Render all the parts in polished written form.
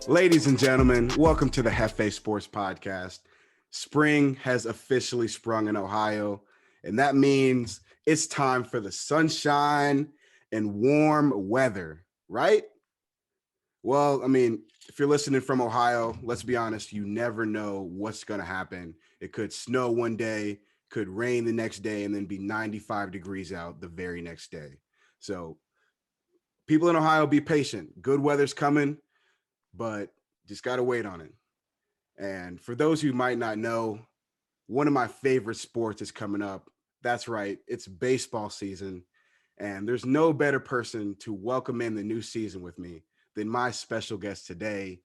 Ladies and gentlemen, welcome to the Jefé Sports Podcast. Spring has officially sprung in Ohio, and that means it's time for the sunshine and warm weather, right? Well, I mean, if you're listening from Ohio, let's be honest, you never know what's going to happen. It could snow one day, could rain the next day, and then be 95 degrees out the very next day. So, people in Ohio, be patient. Good weather's coming, but just got to wait on it. And for those who might not know, one of my favorite sports is coming up. That's right, it's baseball season. And there's no better person to welcome in the new season with me than my special guest today.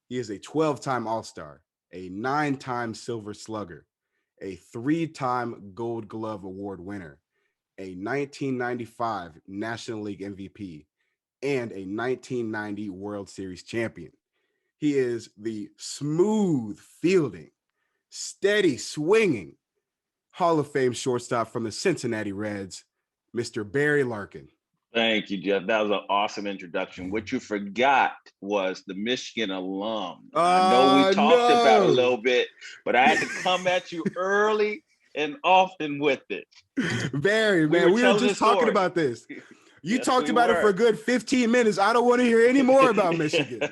He is a 12-time All-Star, a 9-time Silver Slugger, a 3-time Gold Glove Award winner, a 1995 National League MVP, and a 1990 World Series champion. He is the smooth fielding, steady swinging Hall of Fame shortstop from the Cincinnati Reds, Mr. Barry Larkin. Thank you, Jeff. That was an awesome introduction. What you forgot was the Michigan alum. I know we talked about it a little bit, but I had to come at you early and often with it. Barry, man, we were just talking about this. You Yes, talked about it for a good 15 minutes. I don't want to hear any more about Michigan.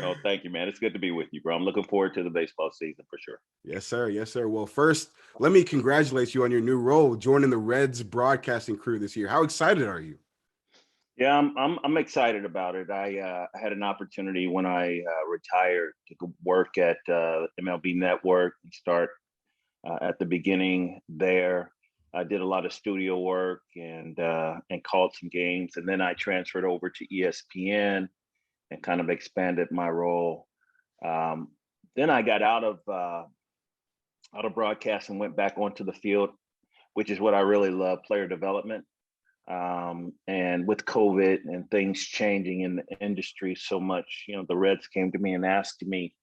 Oh, thank you, man. It's good to be with you, bro. I'm looking forward to the baseball season for sure. Yes, sir. Yes, sir. Well, first, let me congratulate you on your new role, joining the Reds broadcasting crew this year. How excited are you? Yeah, I'm excited about it. I had an opportunity when I retired to work at MLB Network and start at the beginning there. I did a lot of studio work and called some games, and then I transferred over to ESPN and kind of expanded my role. Then I got out of broadcast and went back onto the field, which is what I really love, player development. And with COVID and things changing in the industry so much, the Reds came to me and asked me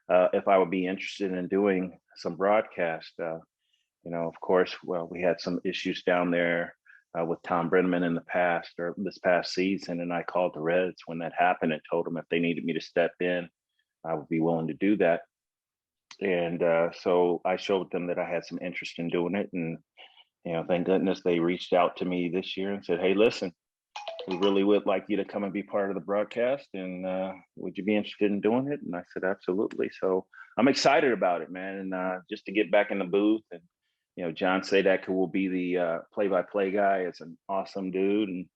if I would be interested in doing some broadcast. Of course, well, we had some issues down there with Tom Brenneman in the past or this past season. And I called the Reds when that happened and told them if they needed me to step in, I would be willing to do that. And so I showed them that I had some interest in doing it. And, thank goodness they reached out to me this year and said, hey, listen, we really would like you to come and be part of the broadcast. And would you be interested in doing it? And I said, absolutely. So I'm excited about it, man. And just to get back in the booth and, John Sadak, who will be the play-by-play guy, is an awesome dude. And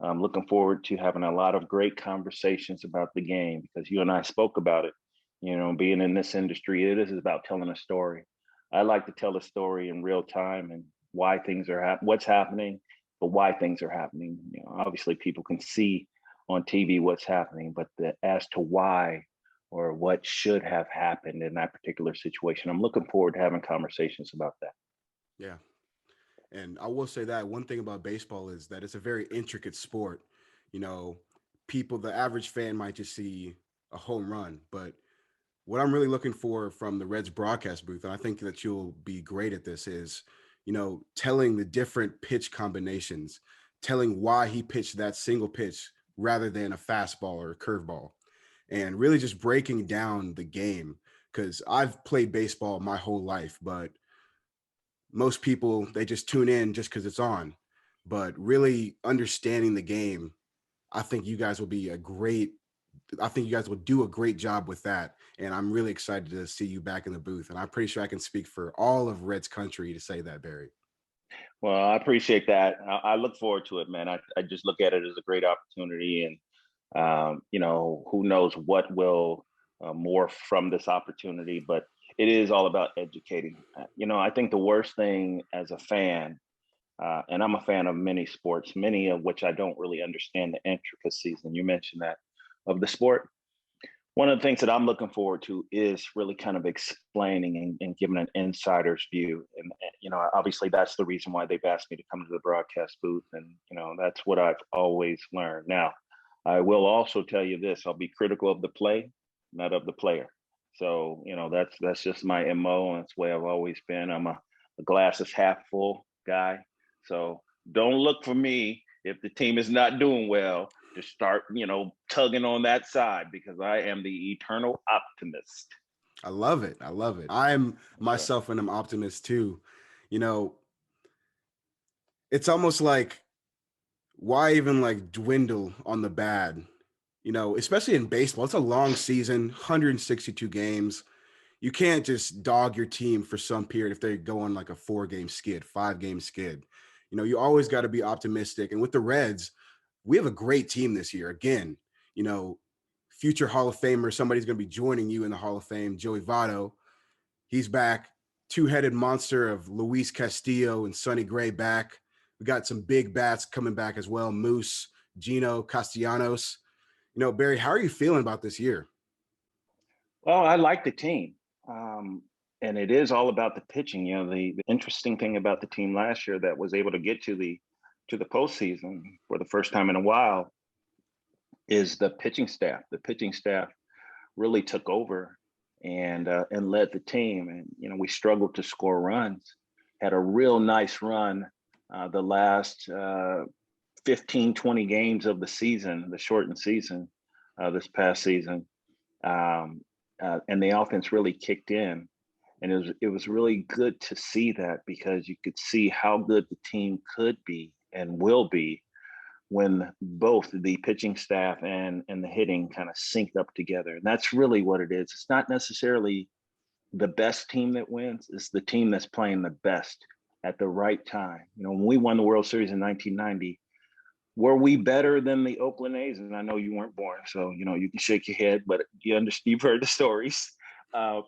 I'm looking forward to having a lot of great conversations about the game because you and I spoke about it. Being in this industry, it is about telling a story. I like to tell a story in real time and why things are what's happening, but why things are happening. Obviously people can see on TV what's happening, but as to why or what should have happened in that particular situation, I'm looking forward to having conversations about that. Yeah. And I will say that one thing about baseball is that it's a very intricate sport. The average fan might just see a home run, but what I'm really looking for from the Reds broadcast booth, and I think that you'll be great at this, is, telling the different pitch combinations, telling why he pitched that single pitch rather than a fastball or a curveball, and really just breaking down the game. Because I've played baseball my whole life, but most people, they just tune in just because it's on. But really understanding the game, I think you guys will do a great job with that. And I'm really excited to see you back in the booth. And I'm pretty sure I can speak for all of Reds country to say that, Barry. Well, I appreciate that. I look forward to it, man. I just look at it as a great opportunity. And, who knows what will morph from this opportunity, but it is all about educating. I think the worst thing as a fan, and I'm a fan of many sports, many of which I don't really understand the intricacies, and you mentioned that, of the sport. One of the things that I'm looking forward to is really kind of explaining and giving an insider's view. And, obviously that's the reason why they've asked me to come to the broadcast booth. And, that's what I've always learned. Now, I will also tell you this, I'll be critical of the play, not of the player. So, that's just my MO, and it's the way I've always been. I'm a glass is half full guy. So don't look for me if the team is not doing well. to start, tugging on that side, because I am the eternal optimist. I love it. I'm Okay. myself an optimist too. You know, it's almost like, why even like dwindle on the bad? Especially in baseball, it's a long season, 162 games. You can't just dog your team for some period if they go on like a 4-game skid, 5-game skid. You always got to be optimistic. And with the Reds, we have a great team this year. Again, you know, future Hall of Famer, somebody's going to be joining you in the Hall of Fame, Joey Votto. He's back. Two-headed monster of Luis Castillo and Sonny Gray back. We got some big bats coming back as well. Moose, Gino, Castellanos. Barry, how are you feeling about this year? Well, I like the team. And it is all about the pitching. The interesting thing about the team last year that was able to get to the postseason for the first time in a while is the pitching staff. The pitching staff really took over and led the team. And we struggled to score runs. Had a real nice run the last 15, 20 games of the season, the shortened season, this past season. And the offense really kicked in. And it was really good to see that, because you could see how good the team could be and will be when both the pitching staff and the hitting kind of synced up together. And that's really what it is. It's not necessarily the best team that wins, it's the team that's playing the best at the right time. When we won the World Series in 1990, were we better than the Oakland A's? And I know you weren't born, so you can shake your head, but you've heard the stories.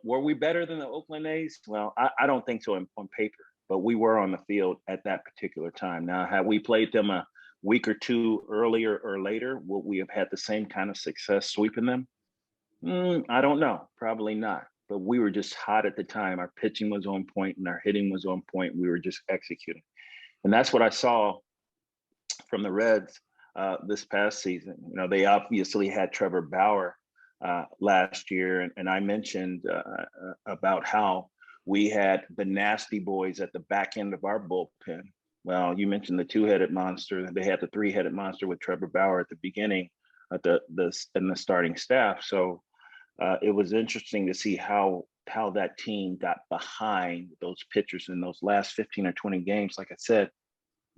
Were we better than the Oakland A's? Well, I don't think so on paper, but we were on the field at that particular time. Now, had we played them a week or two earlier or later, would we have had the same kind of success sweeping them? I don't know. Probably not. But we were just hot at the time. Our pitching was on point and our hitting was on point. We were just executing. And that's what I saw from the Reds this past season. They obviously had Trevor Bauer last year, and I mentioned about how we had the nasty boys at the back end of our bullpen. Well, you mentioned the two-headed monster. They had the three-headed monster with Trevor Bauer at the beginning at the starting staff. So it was interesting to see how that team got behind those pitchers in those last 15 or 20 games. Like I said,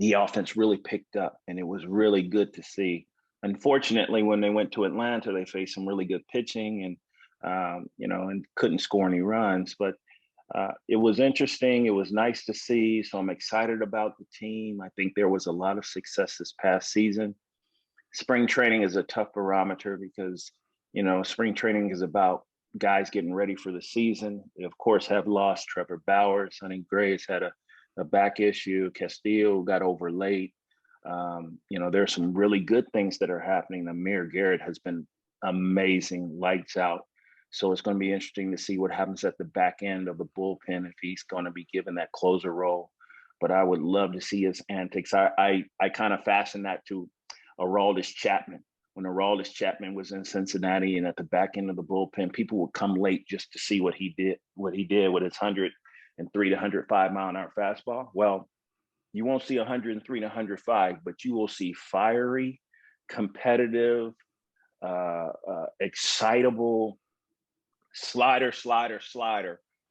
the offense really picked up, and it was really good to see. Unfortunately, when they went to Atlanta, they faced some really good pitching and couldn't score any runs. But it was interesting. It was nice to see. So I'm excited about the team. I think there was a lot of success this past season. Spring training is a tough barometer because, spring training is about guys getting ready for the season. They, of course, have lost Trevor Bauer. Sonny Gray's had a back issue. Castillo got over late. There's some really good things that are happening. Amir Garrett has been amazing, lights out. So it's going to be interesting to see what happens at the back end of the bullpen if he's going to be given that closer role. But I would love to see his antics. I kind of fastened that to Aroldis Chapman. When Aroldis Chapman was in Cincinnati and at the back end of the bullpen, people would come late just to see what he did with his 103 to 105 mile an hour fastball. Well, you won't see 103 to 105, but you will see fiery, competitive, excitable slider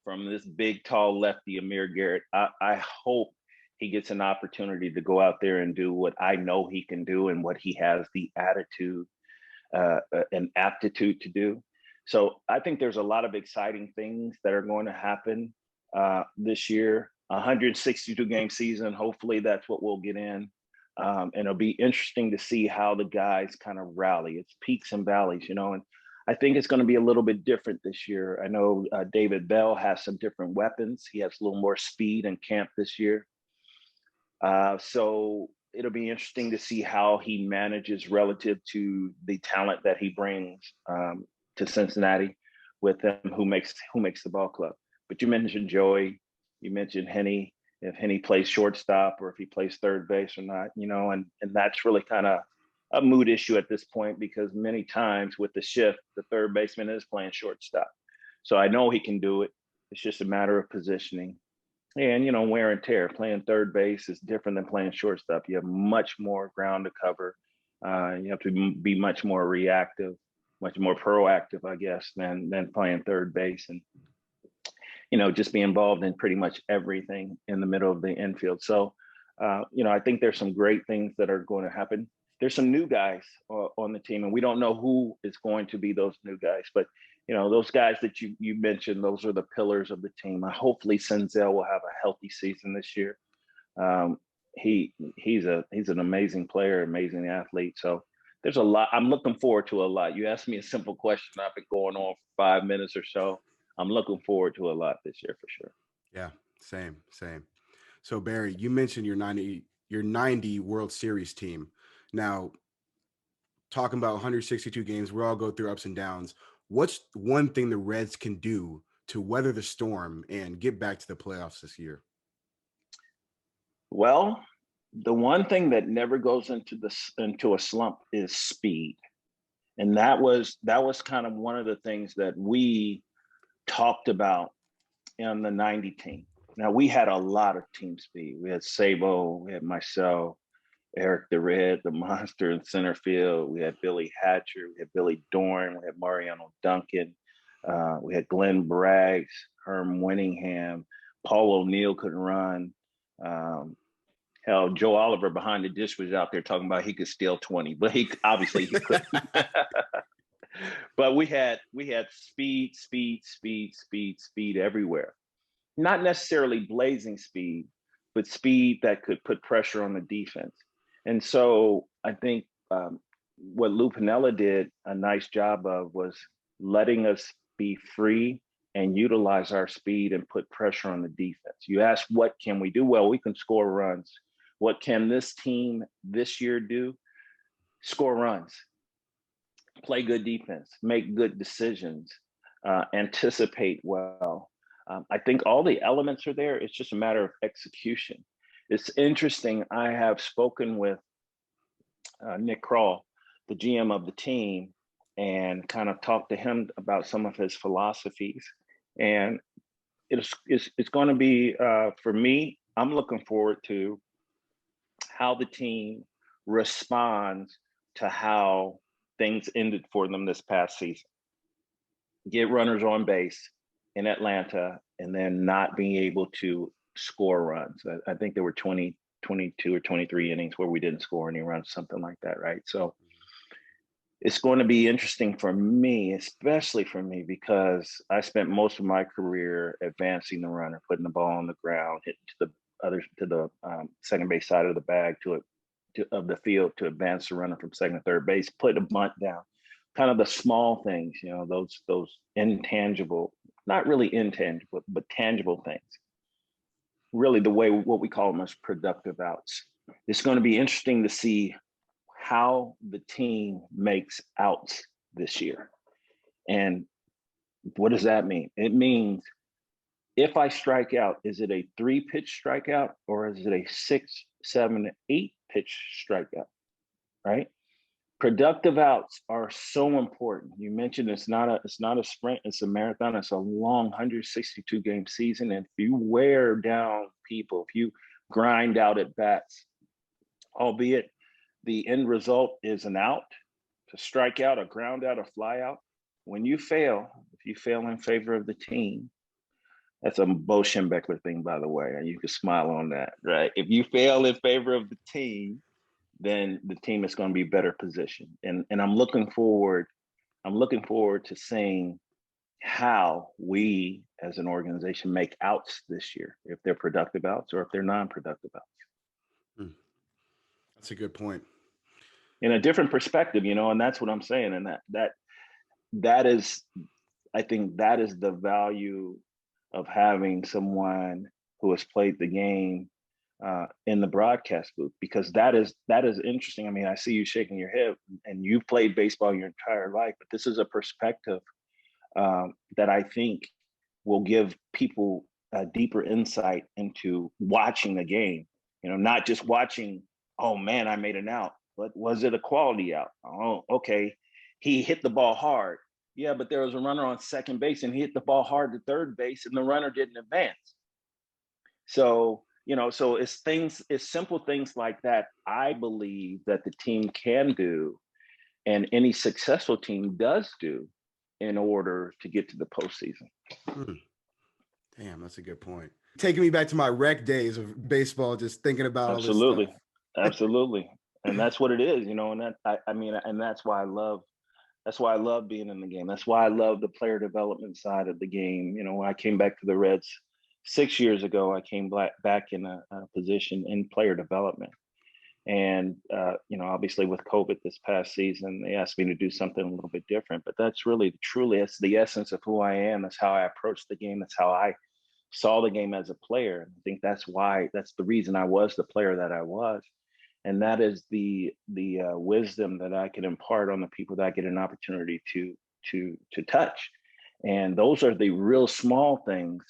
from this big, tall lefty, Amir Garrett. I hope he gets an opportunity to go out there and do what I know he can do and what he has the attitude and aptitude to do. So I think there's a lot of exciting things that are going to happen this year. 162 game season. Hopefully that's what we'll get in. And it'll be interesting to see how the guys kind of rally. It's peaks and valleys, and I think it's going to be a little bit different this year. I know David Bell has some different weapons. He has a little more speed in camp this year. So it'll be interesting to see how he manages relative to the talent that he brings to Cincinnati with them, who makes the ball club. But you mentioned Joey, you mentioned Henny, if Henny plays shortstop or if he plays third base or not, and that's really kind of a mood issue at this point, because many times with the shift, the third baseman is playing shortstop. So I know he can do it. It's just a matter of positioning. And, wear and tear. Playing third base is different than playing shortstop. You have much more ground to cover. You have to be much more reactive, much more proactive, I guess, than playing third base, and just be involved in pretty much everything in the middle of the infield. So, I think there's some great things that are going to happen. There's some new guys on the team, and we don't know who is going to be those new guys, but those guys that you mentioned, those are the pillars of the team. Hopefully Senzel will have a healthy season this year. He's an amazing player, amazing athlete. So there's a lot. I'm looking forward to a lot. You asked me a simple question. I've been going on for 5 minutes or so. I'm looking forward to a lot this year for sure. Yeah, same. So Barry, you mentioned your 90 World Series team. Now, talking about 162 games, we all go through ups and downs. What's one thing the Reds can do to weather the storm and get back to the playoffs this year? Well, the one thing that never goes into a slump is speed. And that was kind of one of the things that we talked about in the 90 team. Now, we had a lot of team speed. We had Sabo, we had myself, Eric the Red, the monster in center field. We had Billy Hatcher, we had Billy Dorn, we had Mariano Duncan, we had Glenn Braggs, Herm Winningham, Paul O'Neill couldn't run. Hell, Joe Oliver behind the dish was out there talking about he could steal 20, but he couldn't. But we had speed everywhere. Not necessarily blazing speed, but speed that could put pressure on the defense. And so I think what Lou Piniella did a nice job of was letting us be free and utilize our speed and put pressure on the defense. You ask, what can we do? Well, we can score runs. What can this team this year do? Score runs, play good defense, make good decisions, anticipate well. I think all the elements are there. It's just a matter of execution. It's interesting. I have spoken with Nick Kroll, the GM of the team, and kind of talked to him about some of his philosophies. And it's going to be, for me, I'm looking forward to how the team responds to how things ended for them this past season. Get runners on base in Atlanta and then not being able to score runs. I think there were 22 or 23 innings where we didn't score any runs, something like that, right? So it's going to be interesting for me, especially for me, because I spent most of my career advancing the runner, putting the ball on the ground, hitting to the second base side of the bag of the field to advance the runner from second to third base, put a bunt down. Kind of the small things, those intangible, not really intangible, but tangible things. Really the way what we call them as productive outs. It's going to be interesting to see how the team makes outs this year. And what does that mean? It means if I strike out, is it a 3-pitch strikeout or is it a 6, 7, 8-pitch strikeout, right? Productive outs are so important. You mentioned it's not a sprint, it's a marathon. It's a long 162 game season. And if you wear down people, if you grind out at bats, albeit the end result is an out, to strike out, a ground out, a fly out. When you fail, if you fail in favor of the team, that's a Bo Schembechler thing, by the way, and you can smile on that, right? If you fail in favor of the team, then the team is going to be better positioned. And I'm looking forward to seeing how we as an organization make outs this year, if they're productive outs or if they're non-productive outs. That's a good point. In a different perspective, and that's what I'm saying. And that is, I think that is the value of having someone who has played the game in the broadcast booth, because that is interesting. I mean, I see you shaking your head, and you've played baseball your entire life, but this is a perspective that I think will give people a deeper insight into watching the game. Not just watching, oh man, I made an out, but was it a quality out? Oh, okay, he hit the ball hard. Yeah, but there was a runner on second base and he hit the ball hard to third base and the runner didn't advance. So So it's simple things like that. I believe that the team can do, and any successful team does do, in order to get to the postseason. Damn, that's a good point. Taking me back to my rec days of baseball, just thinking about all this stuff. Absolutely. And that's what it is, and that, I mean, and that's why I love being in the game. That's why I love the player development side of the game. When I came back to the Reds 6 years ago, I came back in a position in player development. And, obviously with COVID this past season, they asked me to do something a little bit different, but that's really, truly, it's the essence of who I am. That's how I approach the game. That's how I saw the game as a player. I think that's the reason I was the player that I was. And that is the wisdom that I can impart on the people that I get an opportunity to touch. And those are the real small things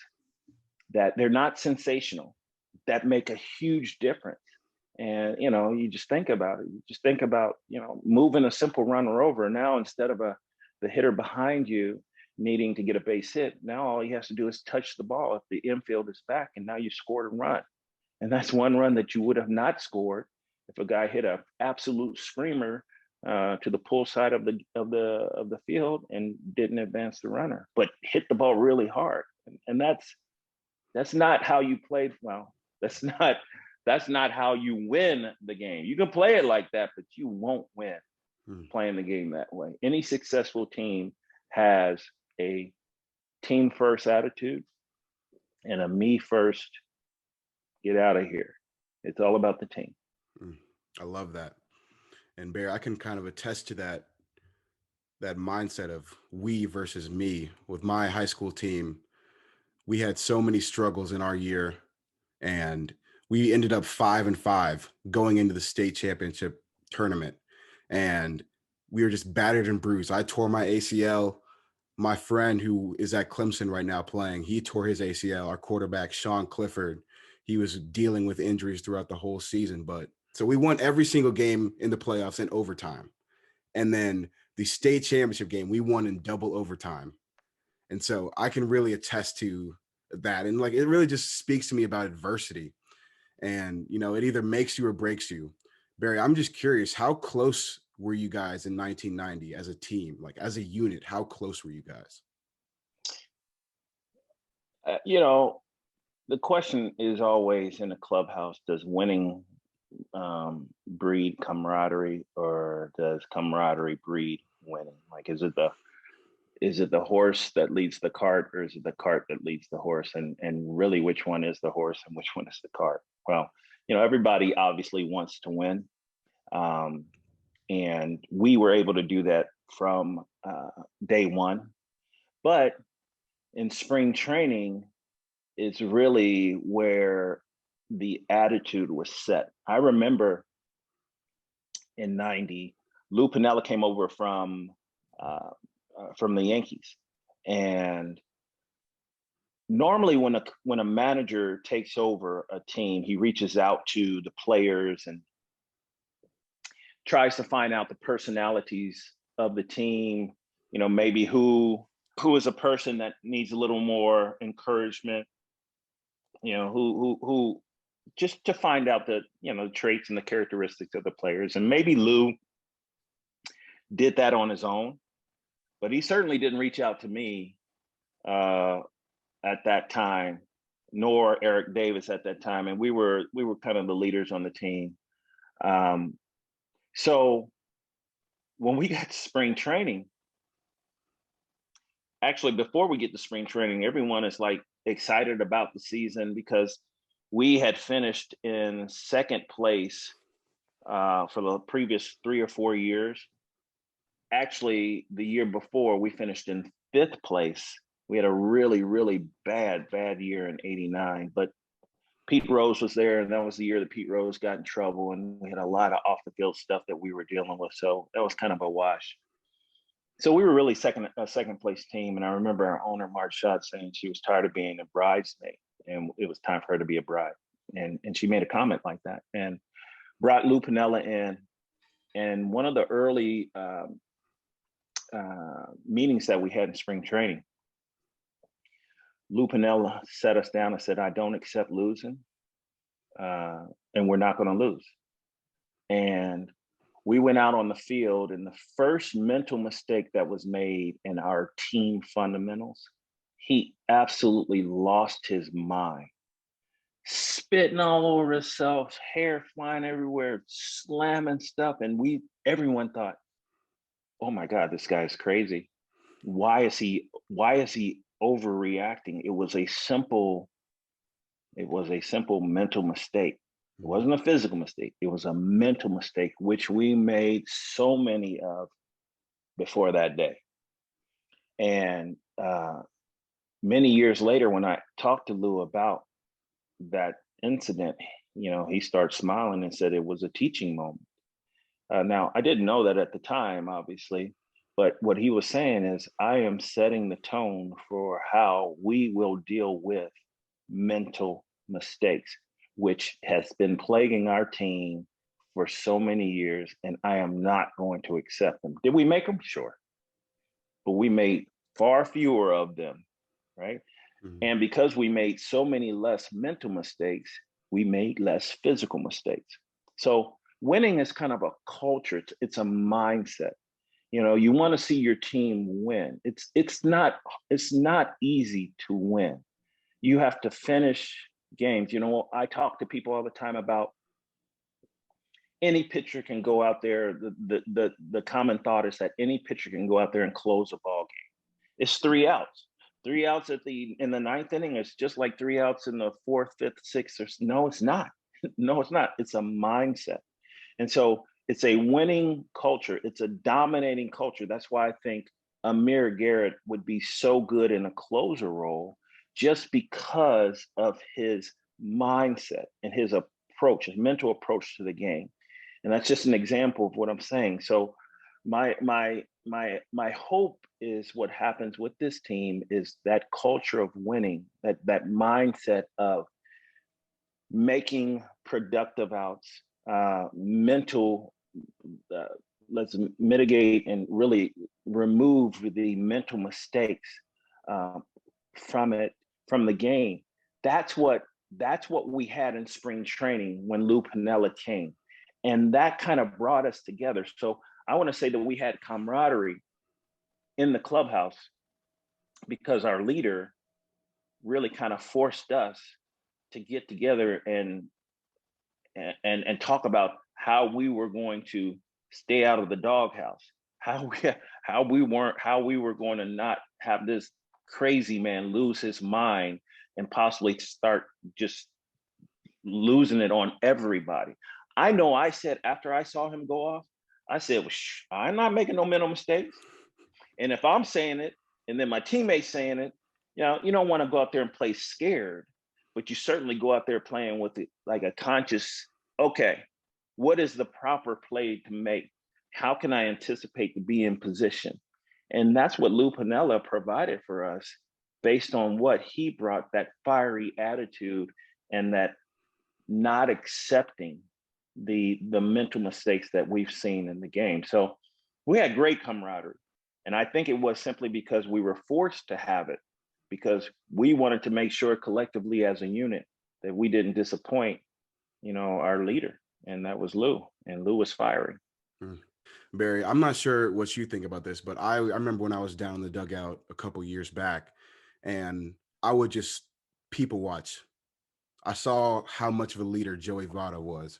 that they're not sensational, that make a huge difference. And, you just think about it. You just think about, moving a simple runner over. Now, instead of the hitter behind you needing to get a base hit, now all he has to do is touch the ball if the infield is back, and now you scored a run. And that's one run that you would have not scored if a guy hit an absolute screamer to the pull side of the field and didn't advance the runner, but hit the ball really hard. And that's not how you play. Well, that's not how you win the game. You can play it like that, but you won't win playing the game that way. Any successful team has a team first attitude and a me first, get out of here. It's all about the team. I love that. And Barry, I can kind of attest to that mindset of we versus me. With my high school team, we had so many struggles in our year, and we ended up 5-5 going into the state championship tournament. And we were just battered and bruised. I tore my ACL. My friend who is at Clemson right now playing, he tore his ACL. Our quarterback, Sean Clifford, he was dealing with injuries throughout the whole season. But so we won every single game in the playoffs in overtime. And then the state championship game, we won in double overtime. And so I can really attest to that. And like, it really just speaks to me about adversity. And, it either makes you or breaks you. Barry, I'm just curious, how close were you guys in 1990 as a team? Like, as a unit, how close were you guys? The question is always in the clubhouse, does winning breed camaraderie, or does camaraderie breed winning? Like, is it the horse that leads the cart, or is it the cart that leads the horse? And really, which one is the horse and which one is the cart? Well, everybody obviously wants to win. And we were able to do that from day one. But in spring training is really where the attitude was set. I remember in '90, Lou Piniella came over from the Yankees, and normally when a manager takes over a team, he reaches out to the players and tries to find out the personalities of the team. Maybe who is a person that needs a little more encouragement. Who just to find out the traits and the characteristics of the players. And maybe Lou did that on his own, but he certainly didn't reach out to me at that time, nor Eric Davis at that time. And we were kind of the leaders on the team. So when we got to spring training, actually, before we get to spring training, everyone is like excited about the season because we had finished in second place for the previous 3 or 4 years. Actually, the year before, we finished in 5th place. We had a really, really bad year in '89, but Pete Rose was there, and that was the year that Pete Rose got in trouble, and we had a lot of off the field stuff that we were dealing with. So that was kind of a wash. So we were really a second place team. And I remember our owner, Marge Schott, saying she was tired of being a bridesmaid and it was time for her to be a bride. And she made a comment like that and brought Lou Piniella in. And one of the early meetings that we had in spring training, Lou Piniella sat us down and said, I don't accept losing. and we're not going to lose. And we went out on the field, and the first mental mistake that was made in our team fundamentals, he absolutely lost his mind, spitting all over himself, hair flying everywhere, slamming stuff. And everyone thought, oh my God, this guy's crazy. Why is he overreacting? It was a simple mental mistake. It wasn't a physical mistake. It was a mental mistake, which we made so many of before that day. And many years later, when I talked to Lou about that incident, he started smiling and said it was a teaching moment. Now, I didn't know that at the time, obviously, but what he was saying is, I am setting the tone for how we will deal with mental mistakes, which has been plaguing our team for so many years, and I am not going to accept them. Did we make them? Sure. But we made far fewer of them, right? Mm-hmm. And because we made so many less mental mistakes, we made less physical mistakes. So winning is kind of a culture. It's a mindset. You want to see your team win. It's not easy to win. You have to finish games. I talk to people all the time about any pitcher can go out there. The common thought is that any pitcher can go out there and close a ball game. It's 3 outs. 3 outs in the ninth inning is just like 3 outs in the fourth, fifth, sixth. No, it's not. No, it's not. It's a mindset. And so it's a winning culture. It's a dominating culture. That's why I think Amir Garrett would be so good in a closer role, just because of his mindset and his approach, his mental approach to the game. And that's just an example of what I'm saying. So my hope is what happens with this team is that culture of winning, that mindset of making productive outs, let's mitigate and really remove the mental mistakes from the game. That's what we had in spring training when Lou Piniella came, and that kind of brought us together. So I want to say that we had camaraderie in the clubhouse because our leader really kind of forced us to get together and talk about how we were going to stay out of the doghouse, how we were going to not have this crazy man lose his mind and possibly start just losing it on everybody. I know I said after I saw him go off, I said, well, I'm not making no mental mistakes. And if I'm saying it and then my teammates saying it, you don't want to go out there and play scared, but you certainly go out there playing with it like a conscious, okay, what is the proper play to make? How can I anticipate to be in position? And that's what Lou Piniella provided for us based on what he brought, that fiery attitude and that not accepting the mental mistakes that we've seen in the game. So we had great camaraderie. And I think it was simply because we were forced to have it, because we wanted to make sure collectively as a unit that we didn't disappoint, our leader. And that was Lou. And Lou was fiery. Barry, I'm not sure what you think about this, but I remember when I was down in the dugout a couple years back, and I would just people watch. I saw how much of a leader Joey Votto was.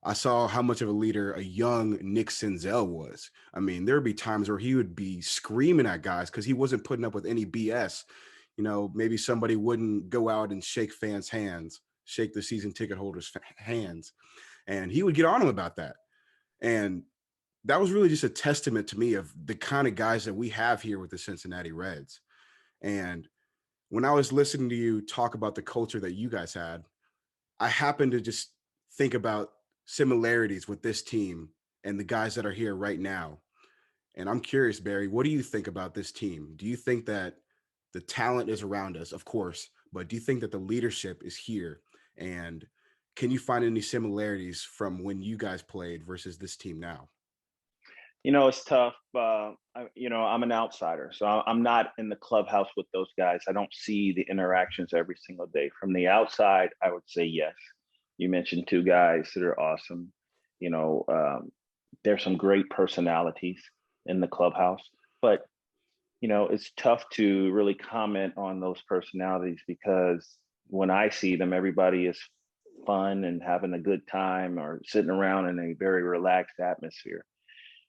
I saw how much of a leader a young Nick Senzel was. I mean, there would be times where he would be screaming at guys because he wasn't putting up with any BS. Maybe somebody wouldn't go out and shake fans' hands, shake the season ticket holders' hands. And he would get on him about that. And that was really just a testament to me of the kind of guys that we have here with the Cincinnati Reds. And when I was listening to you talk about the culture that you guys had, I happened to just think about similarities with this team and the guys that are here right now. And I'm curious, Barry, what do you think about this team? Do you think that the talent is around us, of course, but do you think that the leadership is here? And can you find any similarities from when you guys played versus this team now? It's tough. I'm an outsider, so I'm not in the clubhouse with those guys. I don't see the interactions every single day. From the outside, I would say yes. You mentioned two guys that are awesome. There's some great personalities in the clubhouse, but it's tough to really comment on those personalities because when I see them, everybody is fun and having a good time or sitting around in a very relaxed atmosphere.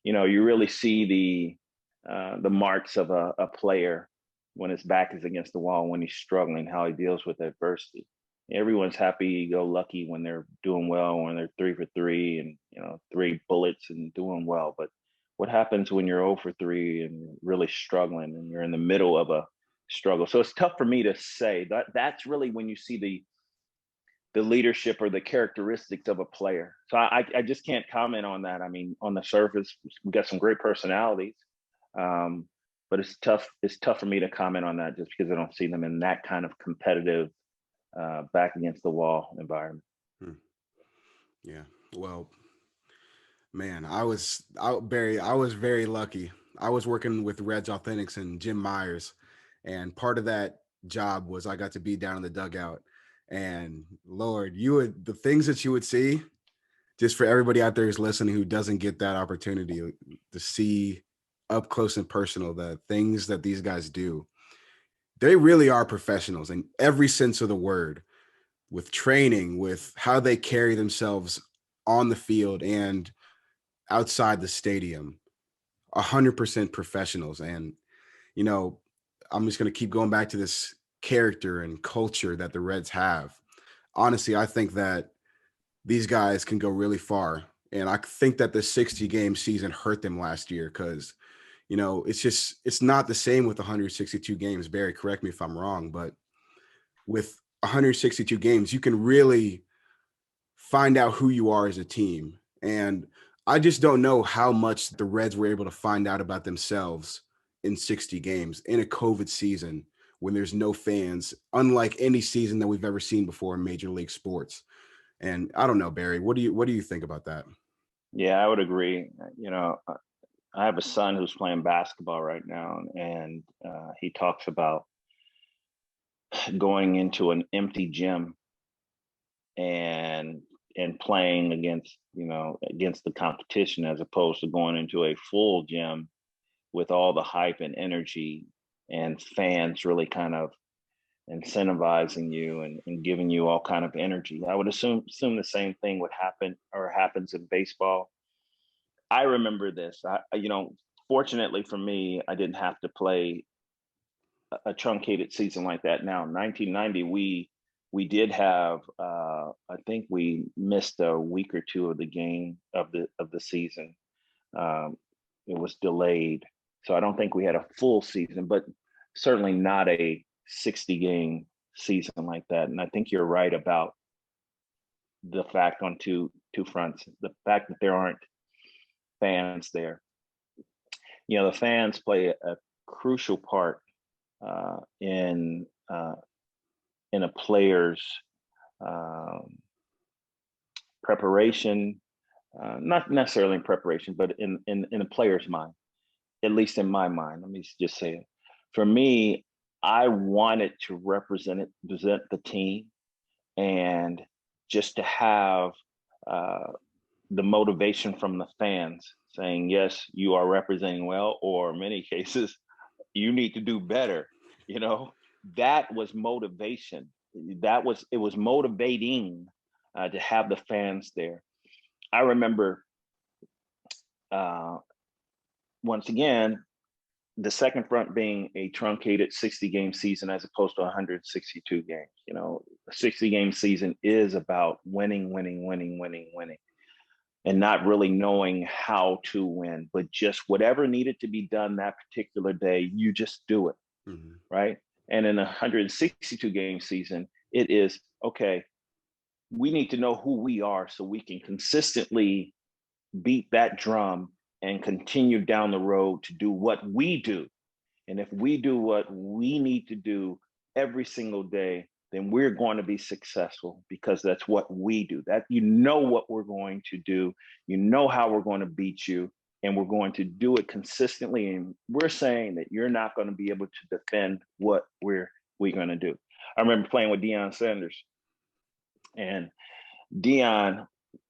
You really see the marks of a player when his back is against the wall, when he's struggling, how he deals with adversity. Everyone's happy go lucky when they're doing well, when they're 3 for 3 and 3 bullets and doing well. But what happens when you're 0 for 3 and really struggling and you're in the middle of a struggle? So it's tough for me to say that. That's really when you see the leadership or the characteristics of a player. So I just can't comment on that. I mean, on the surface, we've got some great personalities, but it's tough. It's tough for me to comment on that just because I don't see them in that kind of competitive, back against the wall environment. Yeah. Well, man, Barry, I was very lucky. I was working with Reds Authentics and Jim Myers, and part of that job was I got to be down in the dugout. And Lord, the things that you would see, just for everybody out there who's listening who doesn't get that opportunity to see up close and personal the things that these guys do. They really are professionals in every sense of the word, with training, with how they carry themselves on the field and outside the stadium. 100% professionals. And I'm just going to keep going back to this character and culture that the Reds have. Honestly, I think that these guys can go really far. And I think that the 60 game season hurt them last year because, it's not the same with 162 games. Barry, correct me if I'm wrong, but with 162 games, you can really find out who you are as a team. And I just don't know how much the Reds were able to find out about themselves in 60 games in a COVID season when there's no fans, unlike any season that we've ever seen before in Major League Sports. And I don't know, Barry, what do you think about that? Yeah, I would agree. I have a son who's playing basketball right now, and he talks about going into an empty gym and playing against the competition as opposed to going into a full gym with all the hype and energy and fans really kind of incentivizing you and giving you all kind of energy. I would assume the same thing would happen or happens in baseball. I remember this. Fortunately for me, I didn't have to play a truncated season like that. Now, in 1990, we did have. I think we missed a week or two of the game of the season. It was delayed, so I don't think we had a full season, but certainly not a 60 game season like that. And I think you're right about the fact on two fronts: the fact that there aren't fans there. The fans play a crucial part in a player's preparation, not necessarily in preparation, but in a player's mind, at least in my mind. Let me just say it. For me, I wanted to represent the team, and just to have the motivation from the fans saying, yes, you are representing well, or in many cases, you need to do better. That was motivation. It was motivating to have the fans there. I remember, once again, the second front being a truncated 60 game season as opposed to 162 games. A 60 game season is about winning, and not really knowing how to win, but just whatever needed to be done that particular day, you just do it. Mm-hmm. Right. And in a 162 game season, it is, okay, we need to know who we are so we can consistently beat that drum and continue down the road to do what we do. And if we do what we need to do every single day, then we're going to be successful because that's what we do. That what we're going to do, how we're going to beat you, and we're going to do it consistently. And we're saying that you're not going to be able to defend what we're going to do. I remember playing with Deion Sanders, and Deion,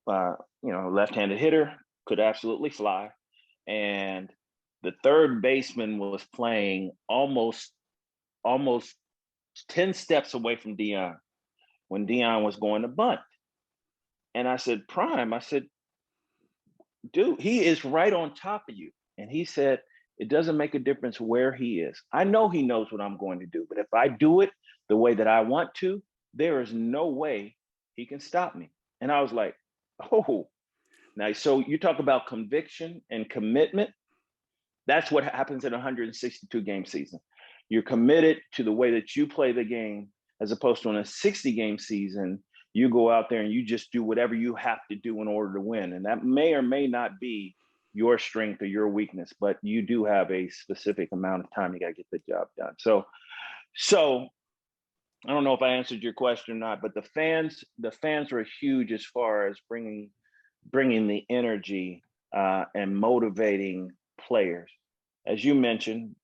left-handed hitter, could absolutely fly. And the third baseman was playing almost 10 steps away from Deion when Deion was going to bunt. And I said, Prime, I said, dude, he is right on top of you. And he said, it doesn't make a difference where he is. I know he knows what I'm going to do, but if I do it the way that I want to, there is no way he can stop me. And I was like, oh, now, so you talk about conviction and commitment. That's what happens in a 162 game season. You're committed to the way that you play the game, as opposed to in a 60 game season, you go out there and you just do whatever you have to do in order to win. And that may or may not be your strength or your weakness, but you do have a specific amount of time you got to get the job done. So I don't know if I answered your question or not, but the fans were huge as far as bringing the energy and motivating players. As you mentioned,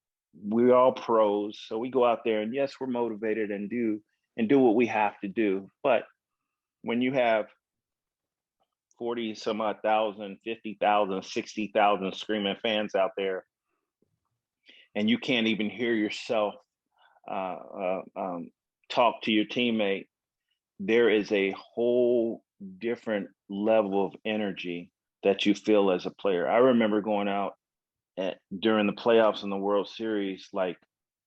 we're all pros, so we go out there and yes, we're motivated and do what we have to do. But when you have 40 some odd thousand, 50,000, 60,000 screaming fans out there, and you can't even hear yourself talk to your teammate, there is a whole different level of energy that you feel as a player. I remember going out during the playoffs in the World Series, like,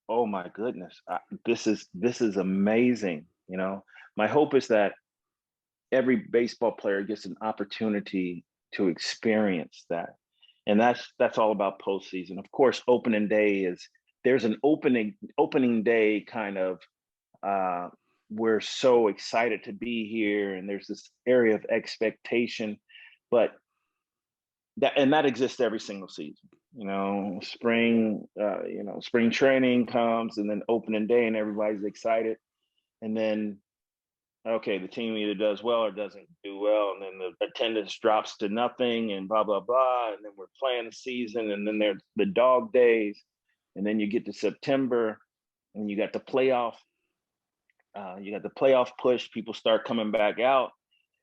oh my goodness, this is amazing. My hope is that every baseball player gets an opportunity to experience that, and that's all about postseason. Of course, opening day there's an opening day kind of. We're so excited to be here, and there's this area of expectation, but that exists every single season. Spring training comes, and then opening day, and everybody's excited, and then okay, the team either does well or doesn't do well, and then the attendance drops to nothing, and blah blah blah, and then we're playing the season, and then there's the dog days, and then you get to September, and you got the playoff. You got the playoff push. People start coming back out,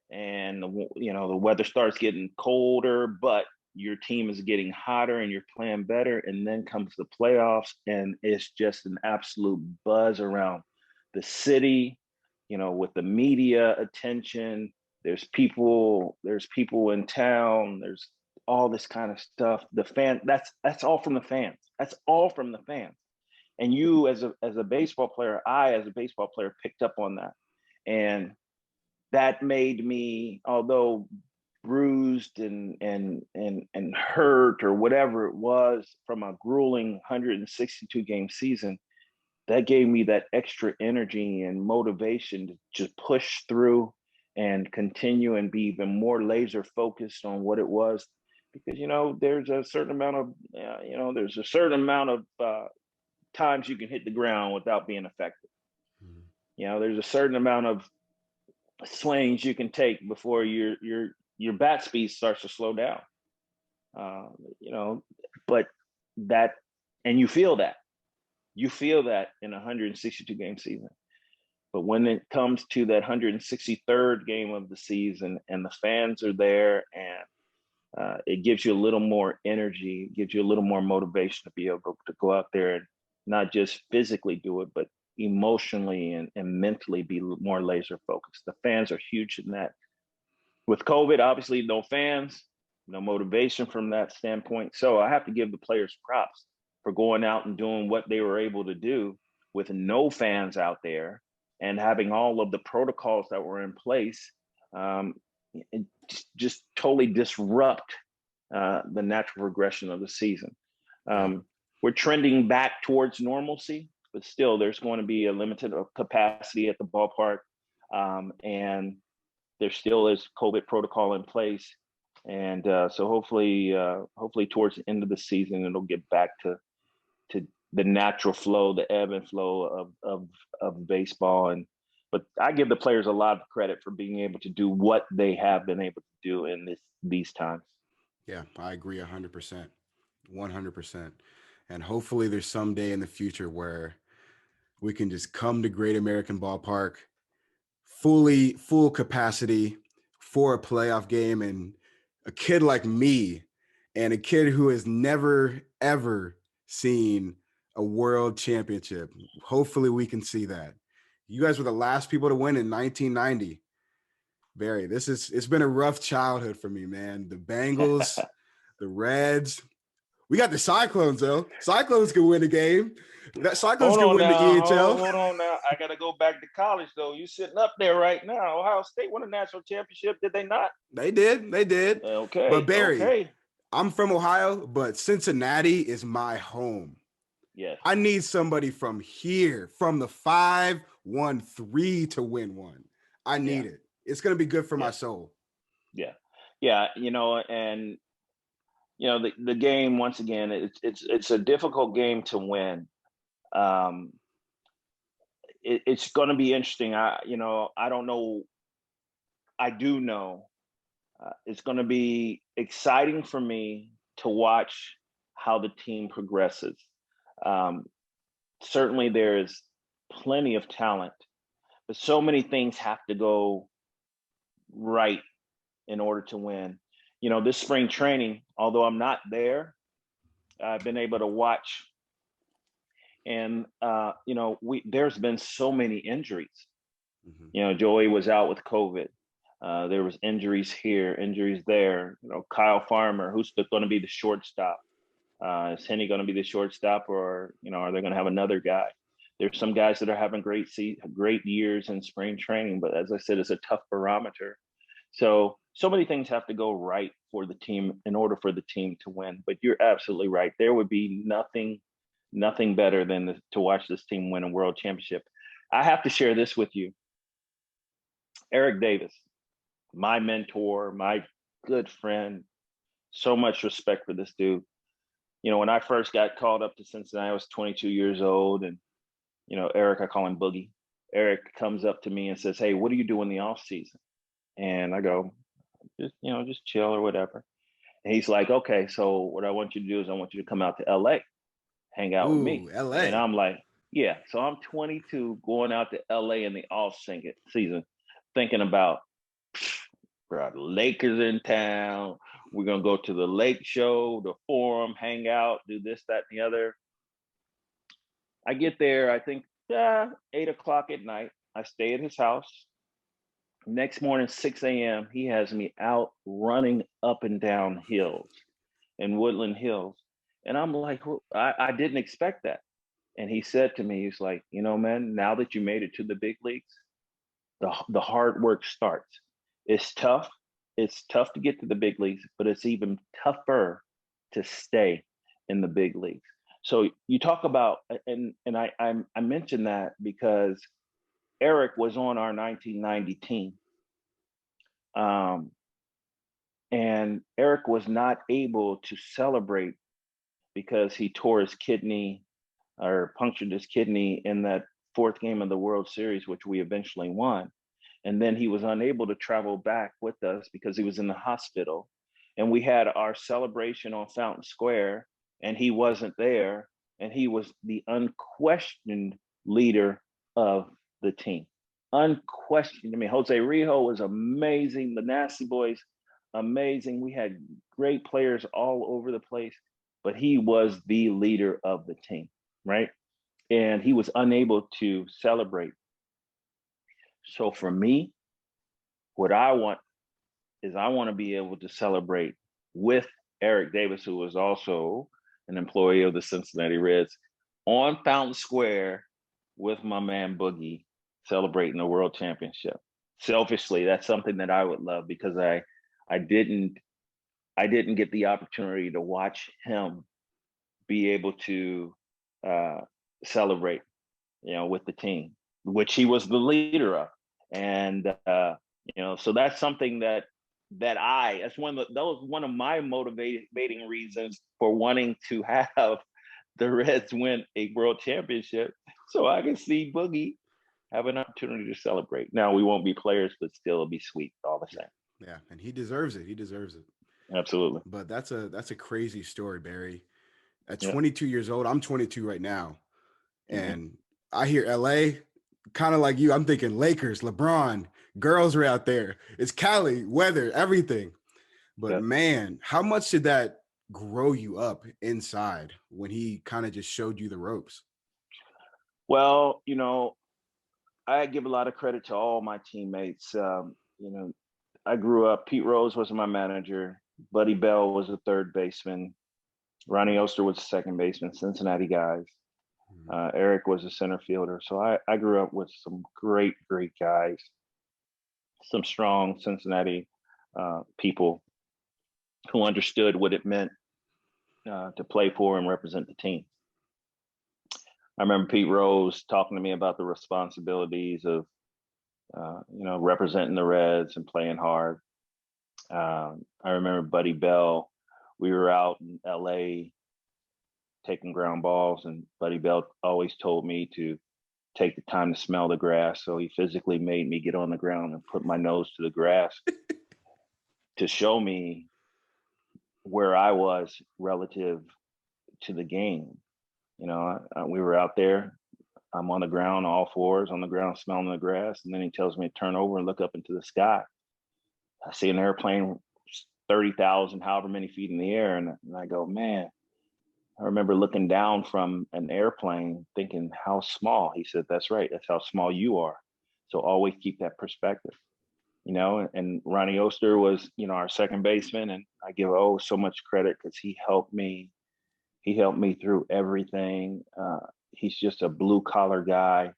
and the weather starts getting colder, but your team is getting hotter, and you're playing better. And then comes the playoffs, and it's just an absolute buzz around the city. With the media attention, there's people in town. There's all this kind of stuff. That's all from the fans. That's all from the fans. And you as a baseball player, I as a baseball player picked up on that. And that made me, although bruised and hurt or whatever it was from a grueling 162 game season, that gave me that extra energy and motivation to just push through and continue and be even more laser focused on what it was. Because, there's a certain amount of times you can hit the ground without being effective. There's a certain amount of swings you can take before your bat speed starts to slow down. But that, and you feel that in a 162 game season. But when it comes to that 163rd game of the season, and the fans are there, and it gives you a little more energy, it gives you a little more motivation to be able to go out there and not just physically do it, but emotionally and mentally be more laser focused. The fans are huge in that. With COVID, obviously no fans, no motivation from that standpoint. So I have to give the players props for going out and doing what they were able to do with no fans out there, and having all of the protocols that were in place just totally disrupt the natural progression of the season. We're trending back towards normalcy, but still there's going to be a limited capacity at the ballpark. And there still is COVID protocol in place. And so hopefully towards the end of the season, it'll get back to the natural flow, the ebb and flow of baseball. But I give the players a lot of credit for being able to do what they have been able to do in these times. Yeah, I agree 100%, 100%. And hopefully there's some day in the future where we can just come to Great American Ballpark, full capacity, for a playoff game, and a kid like me and a kid who has never, ever seen a world championship. Hopefully we can see that. You guys were the last people to win in 1990. Barry, it's been a rough childhood for me, man. The Bengals, the Reds. We got the Cyclones, though. Cyclones can win a game. That Cyclones can win the EHL. Hold on now. I got to go back to college, though. You sitting up there right now. Ohio State won a national championship, did they not? They did. Okay. But Barry, okay. I'm from Ohio, but Cincinnati is my home. Yes. I need somebody from here, from the 5-1-3 to win one. I need it. It's going to be good for my soul. Yeah. Yeah. And the game, once again, it's a difficult game to win. It's going to be interesting. I don't know. I do know it's going to be exciting for me to watch how the team progresses. Certainly there's plenty of talent, but so many things have to go right in order to win. This spring training, although I'm not there, I've been able to watch, and there's been so many injuries. Joey was out with COVID. There was injuries here, injuries there. Kyle Farmer, who's going to be the shortstop? Is Henny going to be the shortstop, or are they going to have another guy? There's some guys that are having great years in spring training, but as I said, it's a tough barometer. So many things have to go right for the team in order for the team to win. But you're absolutely right. There would be nothing better than to watch this team win a world championship. I have to share this with you. Eric Davis, my mentor, my good friend, so much respect for this dude. When I first got called up to Cincinnati, I was 22 years old, and Eric, I call him Boogie. Eric comes up to me and says, "Hey, what do you do in the off season?" And I go, just chill or whatever. And he's like, "Okay, so what I want you to do is I want you to come out to LA, hang out with me." LA. And I'm like, yeah. So I'm 22 going out to LA in the off season, thinking about, bro, the Lakers in town. We're going to go to the lake show, the forum, hang out, do this, that, and the other. I get there, I think 8 o'clock at night. I stay at his house. Next morning, 6 a.m., he has me out running up and down hills in Woodland Hills. And I'm like, I didn't expect that. And he said to me, he's like, man, now that you made it to the big leagues, the hard work starts. It's tough. It's tough to get to the big leagues, but it's even tougher to stay in the big leagues. So you talk about, and I mentioned that because Eric was on our 1990 team. And Eric was not able to celebrate because he tore his kidney or punctured his kidney in that fourth game of the World Series, which we eventually won. And then he was unable to travel back with us because he was in the hospital. And we had our celebration on Fountain Square, and he wasn't there. And he was the unquestioned leader of the team. Unquestioned. I mean, Jose Rijo was amazing. The Nasty Boys, amazing. We had great players all over the place, but he was the leader of the team, right? And he was unable to celebrate. So for me, what I want is I want to be able to celebrate with Eric Davis, who was also an employee of the Cincinnati Reds, on Fountain Square with my man Boogie, celebrating the World Championship. Selfishly, that's something that I would love because I didn't get the opportunity to watch him be able to celebrate, with the team, which he was the leader of. And so that's something that's one of my motivating reasons for wanting to have the Reds win a world championship, so I can see Boogie have an opportunity to celebrate. Now we won't be players, but still it'll be sweet all the same. Yeah, and he deserves it. Absolutely. But that's a crazy story, Barry. At 22 years old, I'm 22 right now, and I hear LA, kind of like you. I'm thinking Lakers, LeBron, Girls are out there. It's Cali, weather, everything. But Yep. man, how much did that grow you up inside when he kind of just showed you the ropes? Well, I give a lot of credit to all my teammates. I grew up, Pete Rose was my manager. Buddy Bell was the third baseman. Ronnie Oster was the second baseman, Cincinnati guys. Eric was a center fielder. So I grew up with some great, great guys, some strong Cincinnati people who understood what it meant to play for and represent the team. I remember Pete Rose talking to me about the responsibilities of, representing the Reds and playing hard. I remember Buddy Bell. We were out in LA taking ground balls, and Buddy Bell always told me to take the time to smell the grass. So he physically made me get on the ground and put my nose to the grass to show me where I was relative to the game. We were out there. I'm on the ground, all fours on the ground, smelling the grass. And then he tells me to turn over and look up into the sky. I see an airplane 30,000, however many feet in the air. And I go, man, I remember looking down from an airplane thinking, how small? He said, that's right. That's how small you are. So always keep that perspective, and Ronnie Oster was, our second baseman. And I give so much credit because he helped me through everything. He's just a blue collar guy,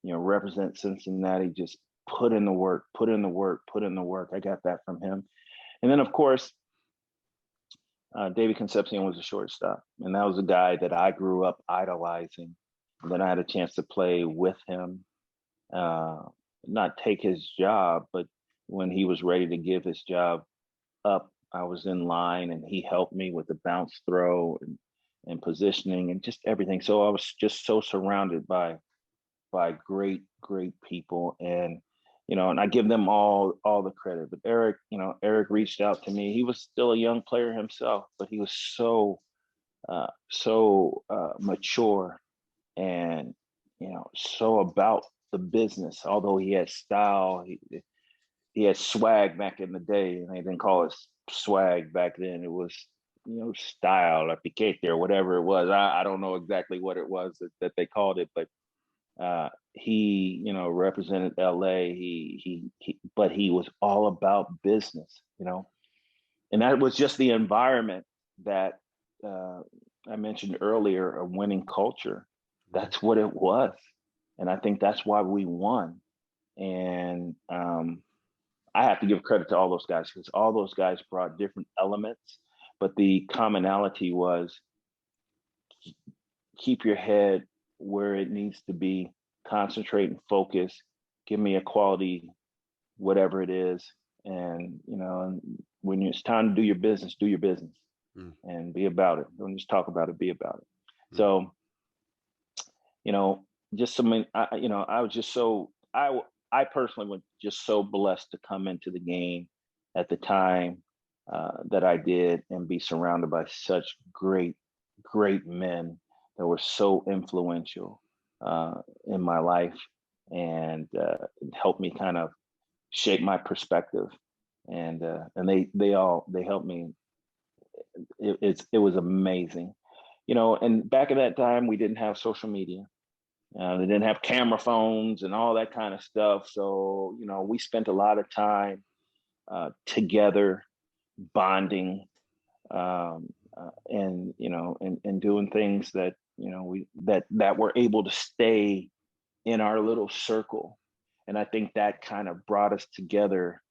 represent Cincinnati, just put in the work. I got that from him. And then, of course, David Concepcion was a shortstop. And that was a guy that I grew up idolizing. And then I had a chance to play with him, not take his job, but when he was ready to give his job up, I was in line and he helped me with the bounce throw and positioning and just everything. So I was just so surrounded by great, great people. And, and I give them all the credit. But Eric reached out to me. He was still a young player himself, but he was so mature and, so about the business. Although he had style, he had swag back in the day, and they didn't call it swag back then. It was, style or piquete or whatever it was. I don't know exactly what it was that they called it, but he, represented LA. But he was all about business, and that was just the environment that I mentioned earlier, a winning culture. That's what it was. And I think that's why we won. And I have to give credit to all those guys because all those guys brought different elements, but the commonality was keep your head where it needs to be, concentrate and focus, give me a quality, whatever it is. And, and when it's time to do your business and be about it. Don't just talk about it, be about it. So, just something, I was just so, I personally was just so blessed to come into the game at the time that I did and be surrounded by such great, great men that were so influential in my life and helped me kind of shape my perspective. And they helped me. It was amazing, and back at that time, we didn't have social media. They didn't have camera phones and all that kind of stuff. So, we spent a lot of time together, bonding, and doing things that, that were able to stay in our little circle. And I think that kind of brought us together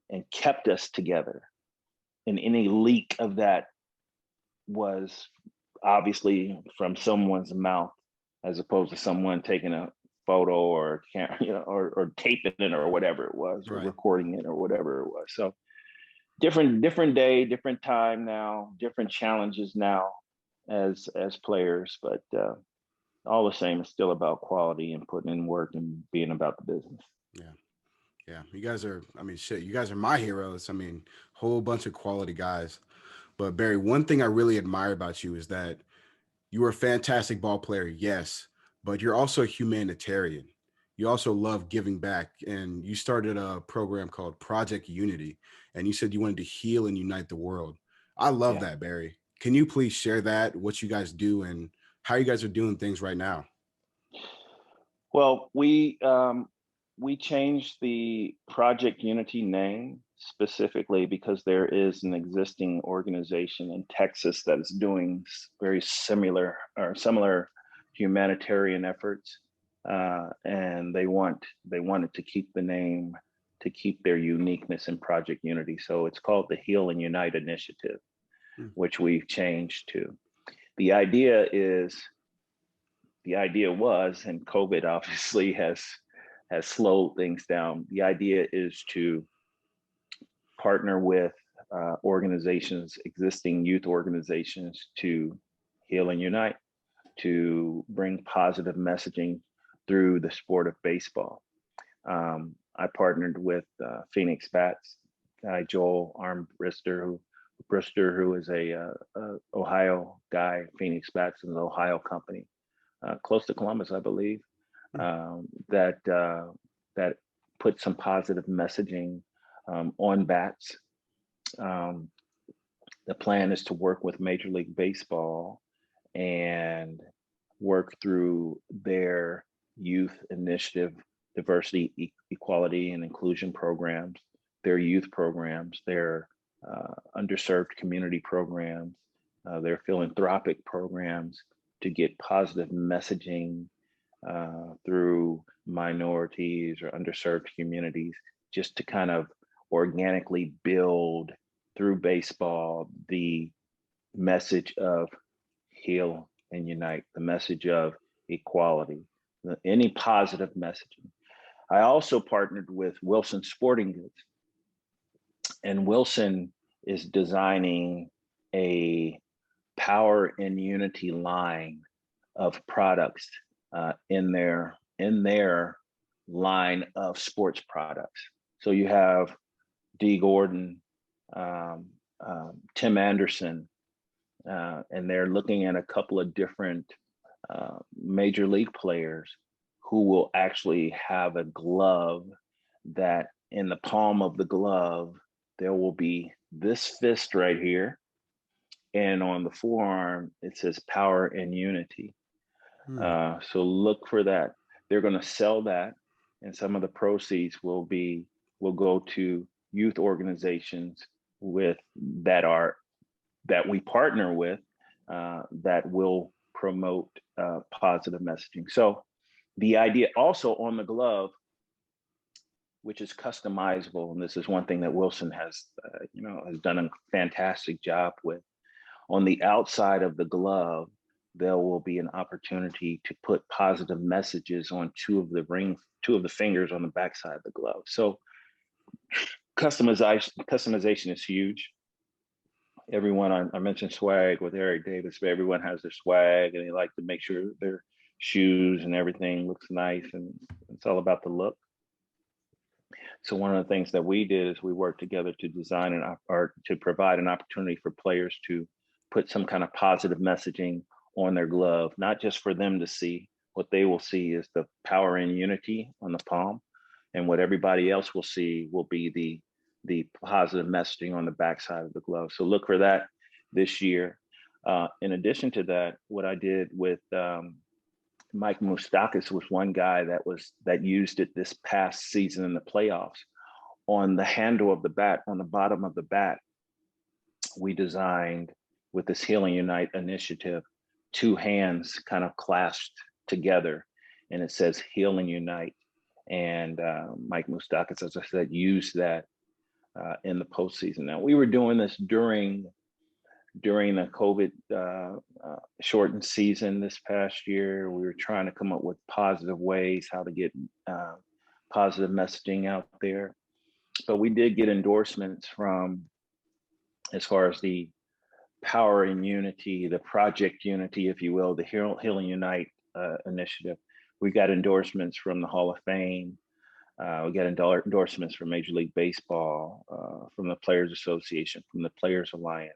and kept us together. And any leak of that was obviously from someone's mouth, as opposed to someone taking a photo or or taping it or whatever it was, right, or recording it or whatever it was. So different day, different time now, different challenges now as players, but all the same, it's still about quality and putting in work and being about the business. Yeah. You guys are, you guys are my heroes. Whole bunch of quality guys. But Barry, one thing I really admire about you is that you are a fantastic ball player, yes, but you're also a humanitarian. you also love giving back, and you started a program called Project Unity, and you said you wanted to heal and unite the world. I love Yeah. that, Barry. Can you please share that, what you guys do and how you guys are doing things right now? Well, we changed the Project Unity name specifically because there is an existing organization in Texas that is doing very similar humanitarian efforts, and they wanted to keep the name to keep their uniqueness in Project Unity. So it's called the Heal and Unite Initiative, Hmm. which we've changed to. The idea is the idea was, and COVID obviously has slowed things down. The idea is to partner with organizations, existing youth organizations, to heal and unite, to bring positive messaging through the sport of baseball. I partnered with Phoenix Bats guy Joel Brister, who is a Ohio guy. Phoenix Bats is an Ohio company, close to Columbus, I believe, Hmm. that put some positive messaging on bats. Um, the plan is to work with Major League Baseball and work through their youth initiative, diversity, equality, and inclusion programs, their youth programs, their underserved community programs, their philanthropic programs to get positive messaging through minorities or underserved communities, just to kind of organically build through baseball the message of heal and unite, the message of equality, any positive messaging. I also partnered with Wilson Sporting Goods, and Wilson is designing a power and unity line of products in their line of sports products. So you have D. Gordon, um, Tim Anderson, and they're looking at a couple of different major league players who will actually have a glove that in the palm of the glove, there will be this fist right here. And on the forearm, it says power and unity. Hmm. So look for that. They're going to sell that, and some of the proceeds will go to youth organizations with that we partner with that will promote positive messaging. So the idea also on the glove, which is customizable, and this is one thing that Wilson has done a fantastic job with. On the outside of the glove, there will be an opportunity to put positive messages on two of the fingers on the backside of the glove. So customization is huge. Everyone, I mentioned swag with Eric Davis, but everyone has their swag and they like to make sure their shoes and everything looks nice, and it's all about the look. So one of the things that we did is we worked together to design or to provide an opportunity for players to put some kind of positive messaging on their glove, not just for them to see. What they will see is the power and unity on the palm, and what everybody else will see will be the positive messaging on the backside of the glove. So look for that this year. In addition to that, what I did with Mike Moustakas was one guy that used it this past season in the playoffs. On the handle of the bat, on the bottom of the bat, we designed with this Healing Unite initiative, two hands kind of clasped together, and it says Heal and Unite. And Mike Moustakas, as I said, used that in the postseason. Now we were doing this during the COVID shortened season this past year. We were trying to come up with positive ways how to get positive messaging out there. But we did get endorsements from, as far as the power and unity, the Project Unity, if you will, the Healing Unite initiative. We got endorsements from the Hall of Fame. We got endorsements from Major League Baseball, from the Players Association, from the Players Alliance.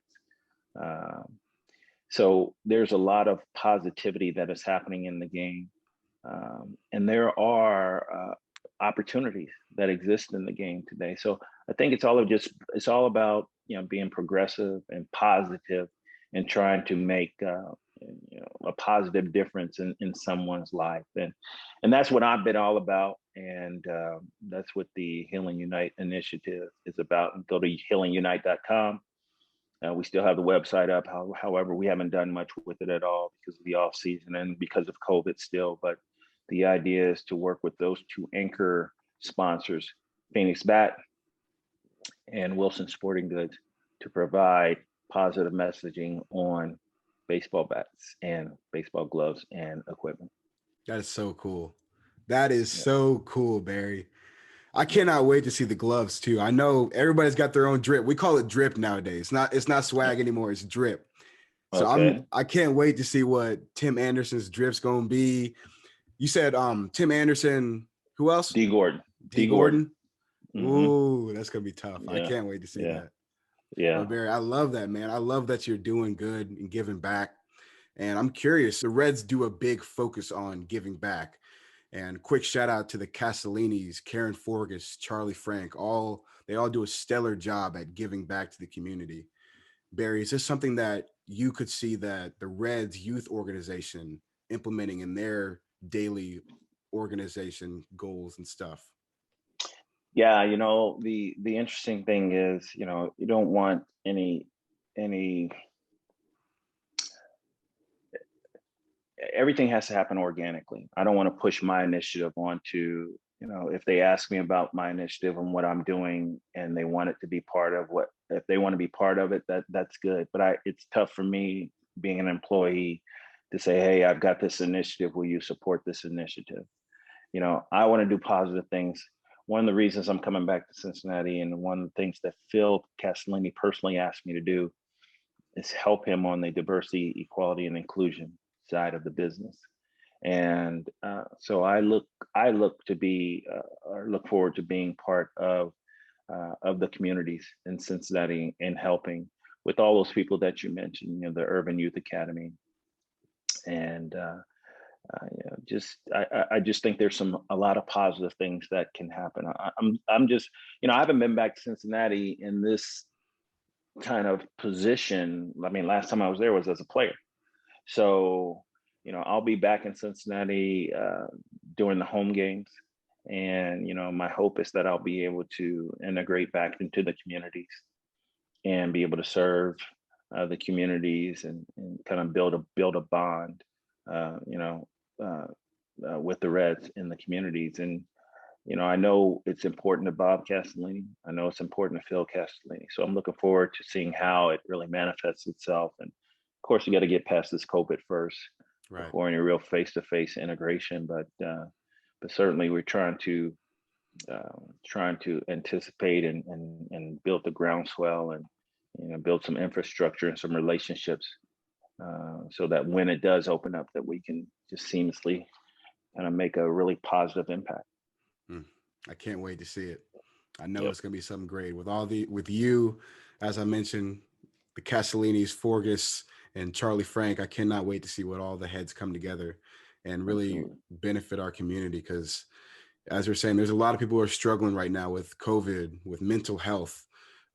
So there's a lot of positivity that is happening in the game. And there are opportunities that exist in the game today. So I think it's all about, being progressive and positive and trying to make a positive difference in someone's life. And that's what I've been all about. And that's what the Healing Unite initiative is about. Go to healingunite.com. We still have the website up. However, we haven't done much with it at all because of the off season and because of COVID still. But the idea is to work with those two anchor sponsors, Phoenix Bat and Wilson Sporting Goods, to provide positive messaging on baseball bats and baseball gloves and equipment. That is so cool. That is so cool, Barry. I cannot wait to see the gloves too. I know everybody's got their own drip. We call it drip nowadays. It's not swag anymore. It's drip. So Okay. I can't wait to see what Tim Anderson's drip's gonna be. You said Tim Anderson. Who else? D. Gordon. D. Gordon. Mm-hmm. Ooh, that's gonna be tough. Yeah. I can't wait to see that. Yeah. Well, Barry, I love that, man. I love that you're doing good and giving back. And I'm curious. The Reds do a big focus on giving back. And quick shout out to the Castellinis, Karen Forgas, Charlie Frank. They all do a stellar job at giving back to the community. Barry, is this something that you could see that the Reds youth organization implementing in their daily organization goals and stuff? Yeah, the interesting thing is, you don't want any everything has to happen organically. I don't want to push my initiative onto, if they ask me about my initiative and what I'm doing and they want it to be part of if they want to be part of it, that's good. But it's tough for me being an employee to say, hey, I've got this initiative. Will you support this initiative? I want to do positive things. One of the reasons I'm coming back to Cincinnati and one of the things that Phil Castellini personally asked me to do is help him on the diversity, equality, and inclusion side of the business. And so I look to be or look forward to being part of the communities in Cincinnati and helping with all those people that you mentioned, the Urban Youth Academy. And I just think there's a lot of positive things that can happen. I'm just, I haven't been back to Cincinnati in this kind of position. I mean, last time I was there was as a player. So, I'll be back in Cincinnati during the home games. And, my hope is that I'll be able to integrate back into the communities and be able to serve the communities and kind of build a bond, with the Reds in the communities. And, I know it's important to Bob Castellini. I know it's important to Phil Castellini. So I'm looking forward to seeing how it really manifests itself. And of course, you got to get past this COVID first, right, before any real face-to-face integration. But certainly we're trying to anticipate and build the groundswell and build some infrastructure and some relationships so that when it does open up, that we can just seamlessly kind of make a really positive impact. I can't wait to see it. I know it's going to be something great with you, as I mentioned, the Castellinis, Forgas, and Charlie Frank. I cannot wait to see what all the heads come together and really benefit our community. Because as we're saying, there's a lot of people who are struggling right now with COVID, with mental health,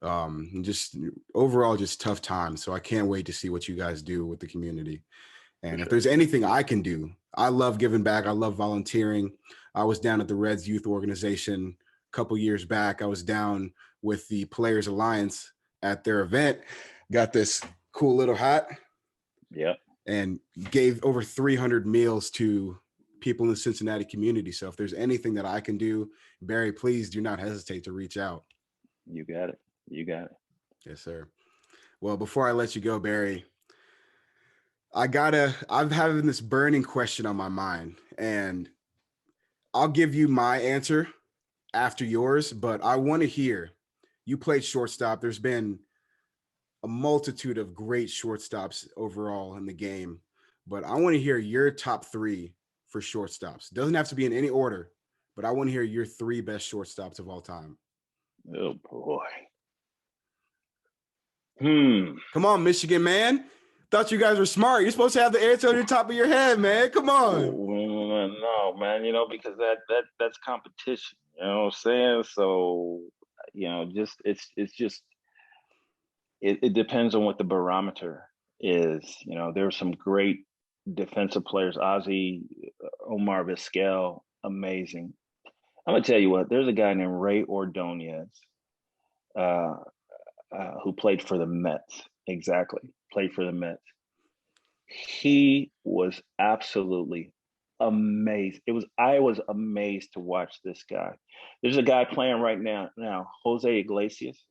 and just overall just tough times. So I can't wait to see what you guys do with the community. And if there's anything I can do, I love giving back. I love volunteering. I was down at the Reds Youth Organization a couple years back. I was down with the Players Alliance at their event, got this cool little hat. Yeah. And gave over 300 meals to people in the Cincinnati community. So if there's anything that I can do, Barry, please do not hesitate to reach out. You got it. You got it. Yes, sir. Well, before I let you go, Barry, I'm having this burning question on my mind, and I'll give you my answer after yours, but I want to hear, you played shortstop. There's been a multitude of great shortstops overall in the game, but I want to hear your top three for shortstops. Doesn't have to be in any order, but I want to hear your three best shortstops of all time. Oh boy. Come on, Michigan, man. Thought you guys were smart. You're supposed to have the answer on the top of your head, man. Come on. no, man, because that's competition. You know what I'm saying? So, it depends on what the barometer is. There's some great defensive players. Ozzy, Omar Vizquel, amazing. I'm gonna tell you what. There's a guy named Ray Ordonez, uh, who played for the Mets. Exactly, played for the Mets. He was absolutely amazed. I was amazed to watch this guy. There's a guy playing right now, Jose Iglesias.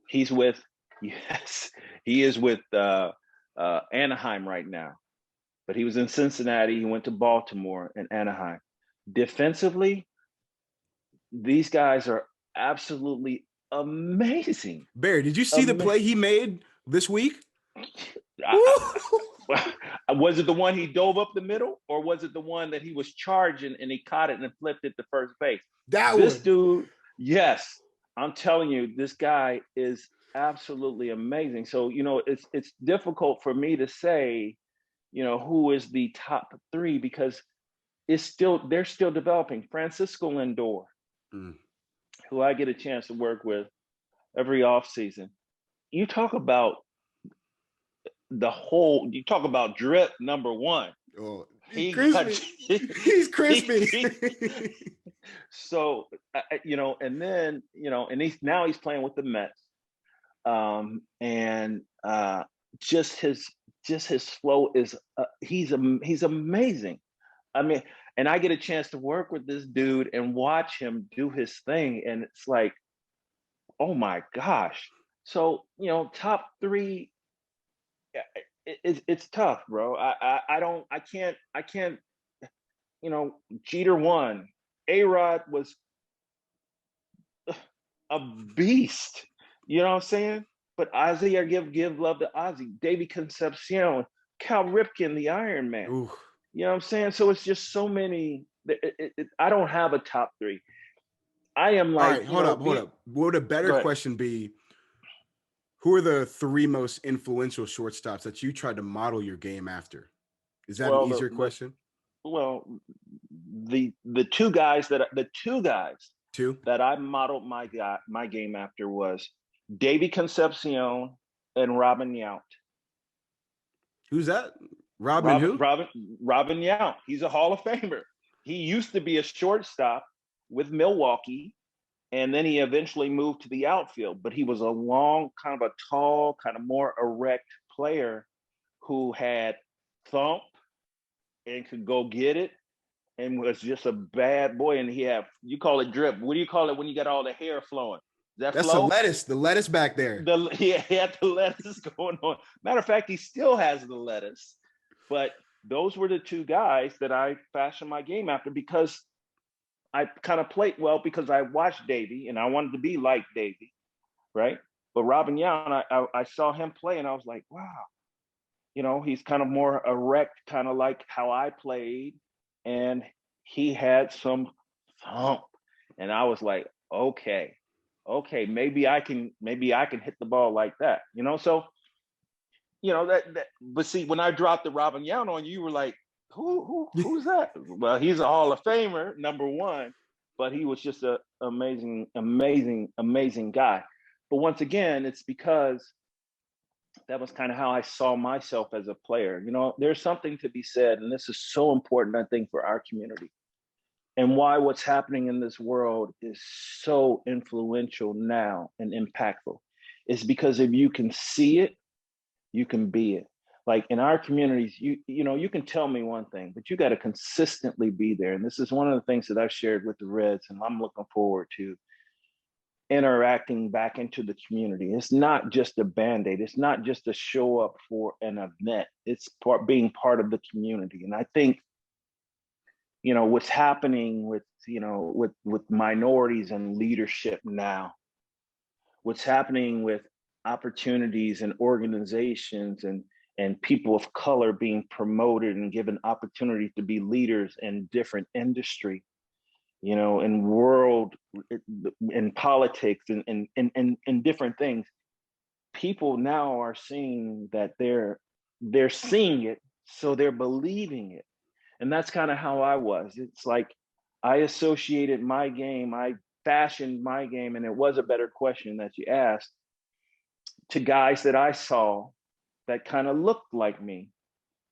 He's with yes, he is with Anaheim right now. But he was in Cincinnati. He went to Baltimore and Anaheim. Defensively, these guys are absolutely amazing. Barry, did you see the play he made this week? Was it the one he dove up the middle, or was it the one that he was charging and he caught it and flipped it to first base? This dude, yes, I'm telling you, this guy is absolutely amazing. So, it's difficult for me to say, who is the top three, because they're still developing. Francisco Lindor, who I get a chance to work with every offseason. You talk about you talk about drip number one. Oh, he's crispy. He's crispy. So, and then, and he's playing with the Mets. And just his flow is, he's amazing. I mean, and I get a chance to work with this dude and watch him do his thing. And it's like, oh my gosh. So, top three, it's tough, bro. I can't, Jeter won. A-Rod was a beast. You know what I'm saying? But Ozzy, I give love to Ozzy. Davey Concepcion, Cal Ripken, the Iron Man. Ooh. You know what I'm saying? So it's just so many. I don't have a top three. I am like, all right, hold up. What would a better question be? Who are the three most influential shortstops that you tried to model your game after? Is that an easier question? The two guys that I modeled my game after was Davey Concepcion and Robin Yount. Who's that? Robin Yount. He's a Hall of Famer. He used to be a shortstop with Milwaukee, and then he eventually moved to the outfield. But he was a long, kind of a tall, kind of more erect player who had thump and could go get it, and was just a bad boy. And you call it drip. What do you call it when you got all the hair flowing? That's flow? the lettuce back there. He had the lettuce going on. Matter of fact, he still has the lettuce. But those were the two guys that I fashioned my game after, because I kind of played well, because I watched Davey and I wanted to be like Davey, right? But Robin Yount, I saw him play and I was like, wow, he's kind of more erect, kind of like how I played, and he had some thump, and I was like, okay, maybe I can hit the ball like that, So, but see, when I dropped the Robin Yount on you, were like, who's that? Well, he's a Hall of Famer, number one, but he was just an amazing guy. But once again, it's because that was kind of how I saw myself as a player. There's something to be said, and this is so important, I think, for our community, and why what's happening in this world is so influential now and impactful, is because if you can see it, you can be it. Like in our communities, you can tell me one thing, but you got to consistently be there. And this is one of the things that I've shared with the Reds, and I'm looking forward to interacting back into the community. It's not just a Band-Aid. It's not just a show up for an event. It's being part of the community. And I think, what's happening with minorities and leadership now, what's happening with opportunities and organizations and people of color being promoted and given opportunity to be leaders in different industry, in world, in politics, and different things. People now are seeing that they're seeing it, so they're believing it. And that's kind of how I was. It's like I associated my game, I fashioned my game, and it was a better question that you asked, to guys that I saw that kind of looked like me.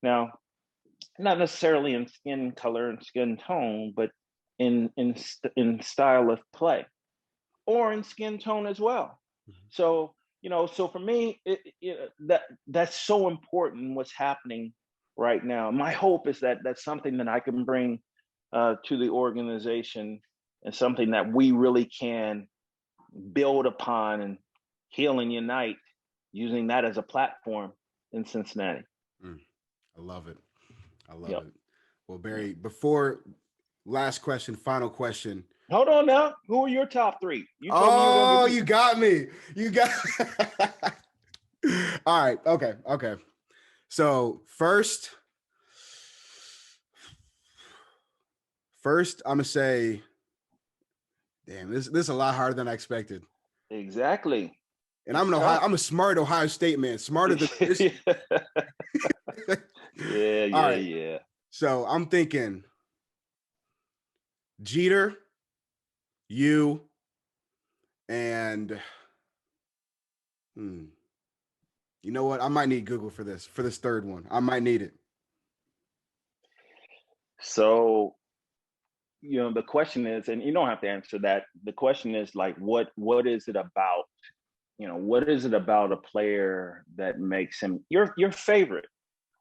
Now, not necessarily in skin color and skin tone, but in style of play, or in skin tone as well. So so for me, that's so important. What's happening right now? My hope is that that's something that I can bring to the organization, and something that we really can build upon and heal and unite, using that as a platform in Cincinnati. I love it. I love Yep. it. Well, Barry, before last question, final question. Hold on now. Who are your top three? You told me you were Oh, going to you got me. You got. All right. Okay. Okay. So first, I'm gonna say, damn, this is a lot harder than I expected. Exactly. And I'm a smart Ohio State man, smarter than this. Yeah. All right. Yeah. So I'm thinking Jeter, you, and you know what? I might need Google for this third one. I might need it. So, the question is, and you don't have to answer that. The question is like, what is it about? What is it about a player that makes him your favorite?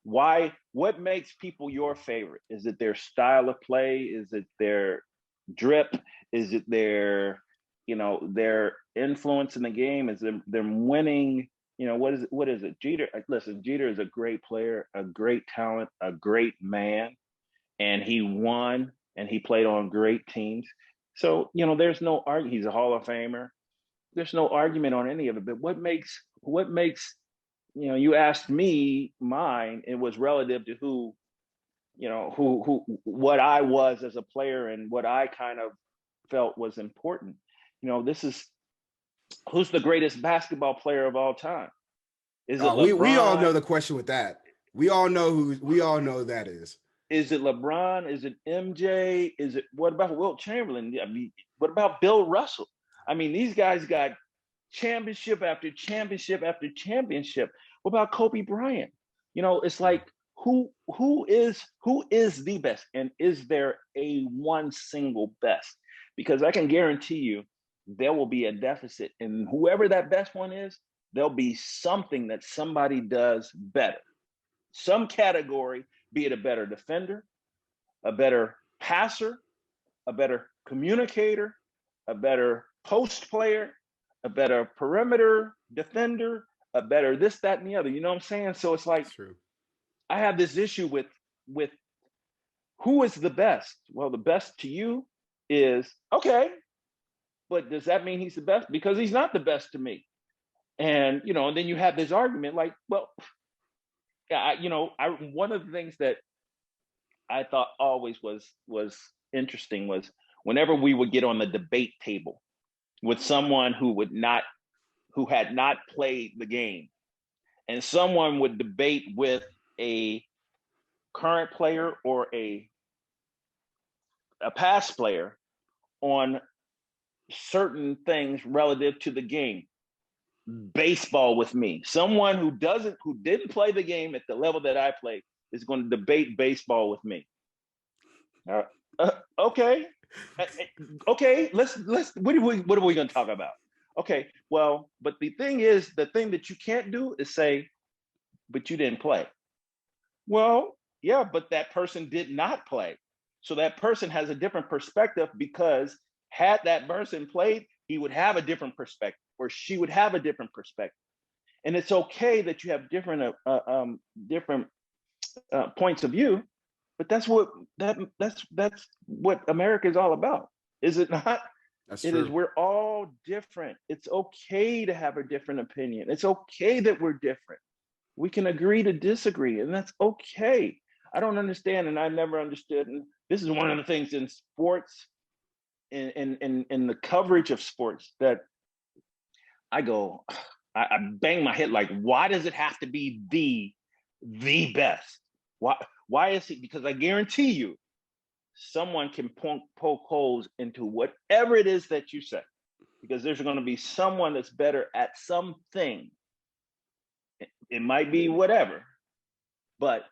Why? What makes people your favorite? Is it their style of play? Is it their drip? Is it their their influence in the game? Is them winning? What is it? Jeter, listen, Jeter is a great player, a great talent, a great man, and he won, and he played on great teams. So there's no argument. He's a Hall of Famer. There's no argument on any of it. But what makes you asked me mine, it was relative to who what I was as a player, and what I kind of felt was important. This is, who's the greatest basketball player of all time? Is it LeBron? We all know the question with that. We all know who that is. Is it LeBron? Is it MJ? What about Wilt Chamberlain? I mean, what about Bill Russell? I mean, these guys got championship after championship after championship. What about Kobe Bryant? It's like, who is the best, and is there a one single best? Because I can guarantee you there will be a deficit, and whoever that best one is, there'll be something that somebody does better, some category, be it a better defender, a better passer, a better communicator, a better post player, a better perimeter defender, a better this, that, and the other. You know what I'm saying? So it's like, true. I have this issue with who is the best? Well, the best to you is okay, but does that mean he's the best? Because he's not the best to me. And and then you have this argument like, well, yeah, one of the things that I thought always was interesting was whenever we would get on the debate table with someone who had not played the game, and someone would debate with a current player or a past player on certain things relative to the game. Baseball with me, someone who didn't play the game at the level that I played, is going to debate baseball with me. Okay. Let's what are we going to talk about? Okay, well, but the thing that you can't do is say, but you didn't play. Well, yeah, but that person did not play. So that person has a different perspective, because had that person played, he would have a different perspective, or she would have a different perspective. And it's okay that you have different points of view, but that's what America is all about, is it not? That's it true. is. We're all different. It's okay to have a different opinion. It's okay that we're different. We can agree to disagree, and that's okay. I don't understand, and I never understood. And this is one of the things in sports, in the coverage of sports, that I go, I bang my head like, why does it have to be the best? Why is he? Because I guarantee you, someone can poke holes into whatever it is that you say, because there's going to be someone that's better at something. It might be whatever, but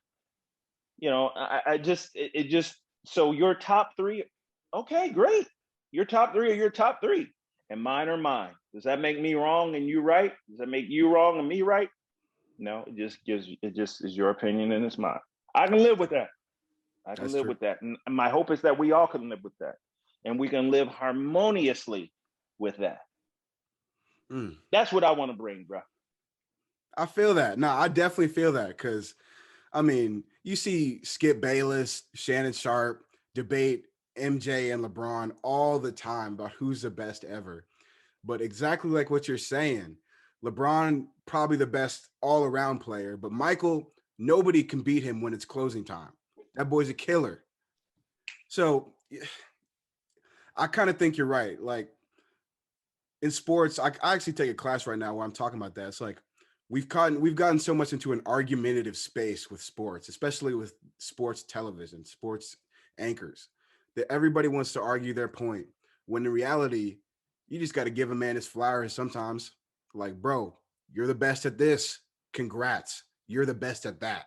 so your top three, okay, great. Your top three are your top three, and mine are mine. Does that make me wrong and you right? Does that make you wrong and me right? No, it just is your opinion and it's mine. I can live with that. I can live with that. And my hope is that we all can live with that. And we can live harmoniously with that. That's what I want to bring, bro. I feel that. No, I definitely feel that, because, I mean, you see Skip Bayless, Shannon Sharp debate MJ and LeBron all the time about who's the best ever. But exactly like what you're saying, LeBron, probably the best all-around player, but Michael, nobody can beat him when it's closing time. That boy's a killer. So I kind of think you're right. Like, in sports, I actually take a class right now where I'm talking about that. It's like we've gotten so much into an argumentative space with sports, especially with sports television, sports anchors, that everybody wants to argue their point, when in reality, you just got to give a man his flowers sometimes. Like, bro, you're the best at this. Congrats. You're the best at that.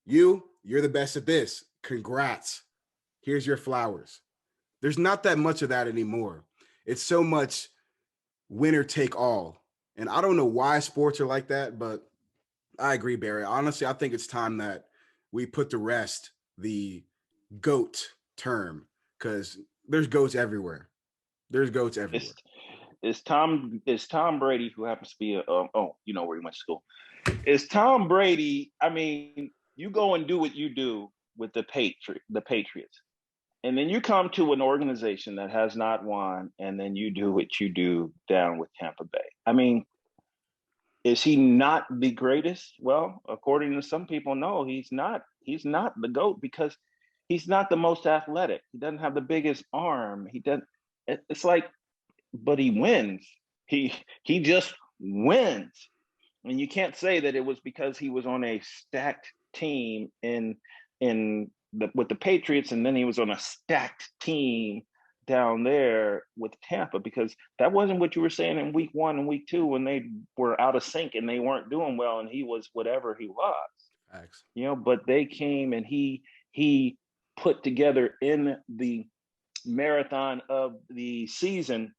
You're the best at this. Congrats. Here's your flowers. There's not that much of that anymore. It's so much winner take all. And I don't know why sports are like that, but I agree, Barry. Honestly, I think it's time that we put to rest the GOAT term, because there's GOATs everywhere. There's GOATs everywhere. It's Tom Brady, who happens to be you know where he went to school. It's Tom Brady. I mean, you go and do what you do with the Patriots. And then you come to an organization that has not won, and then you do what you do down with Tampa Bay. I mean, is he not the greatest? Well, according to some people, no, he's not. He's not the GOAT because he's not the most athletic. He doesn't have the biggest arm. He doesn't. It's like, but he wins. He just wins. And you can't say that it was because he was on a stacked team with the Patriots, and then he was on a stacked team down there with Tampa, because that wasn't what you were saying in week 1 and week 2 when they were out of sync and they weren't doing well and he was whatever he was. Thanks. But they came and he put together in the marathon of the season,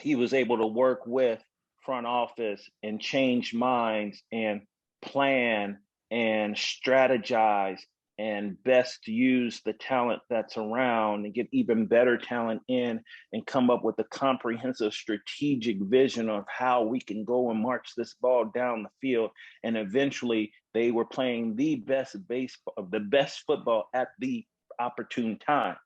he was able to work with front office and change minds and plan and strategize and best use the talent that's around and get even better talent in and come up with a comprehensive strategic vision of how we can go and march this ball down the field. And eventually they were playing the best football at the opportune time.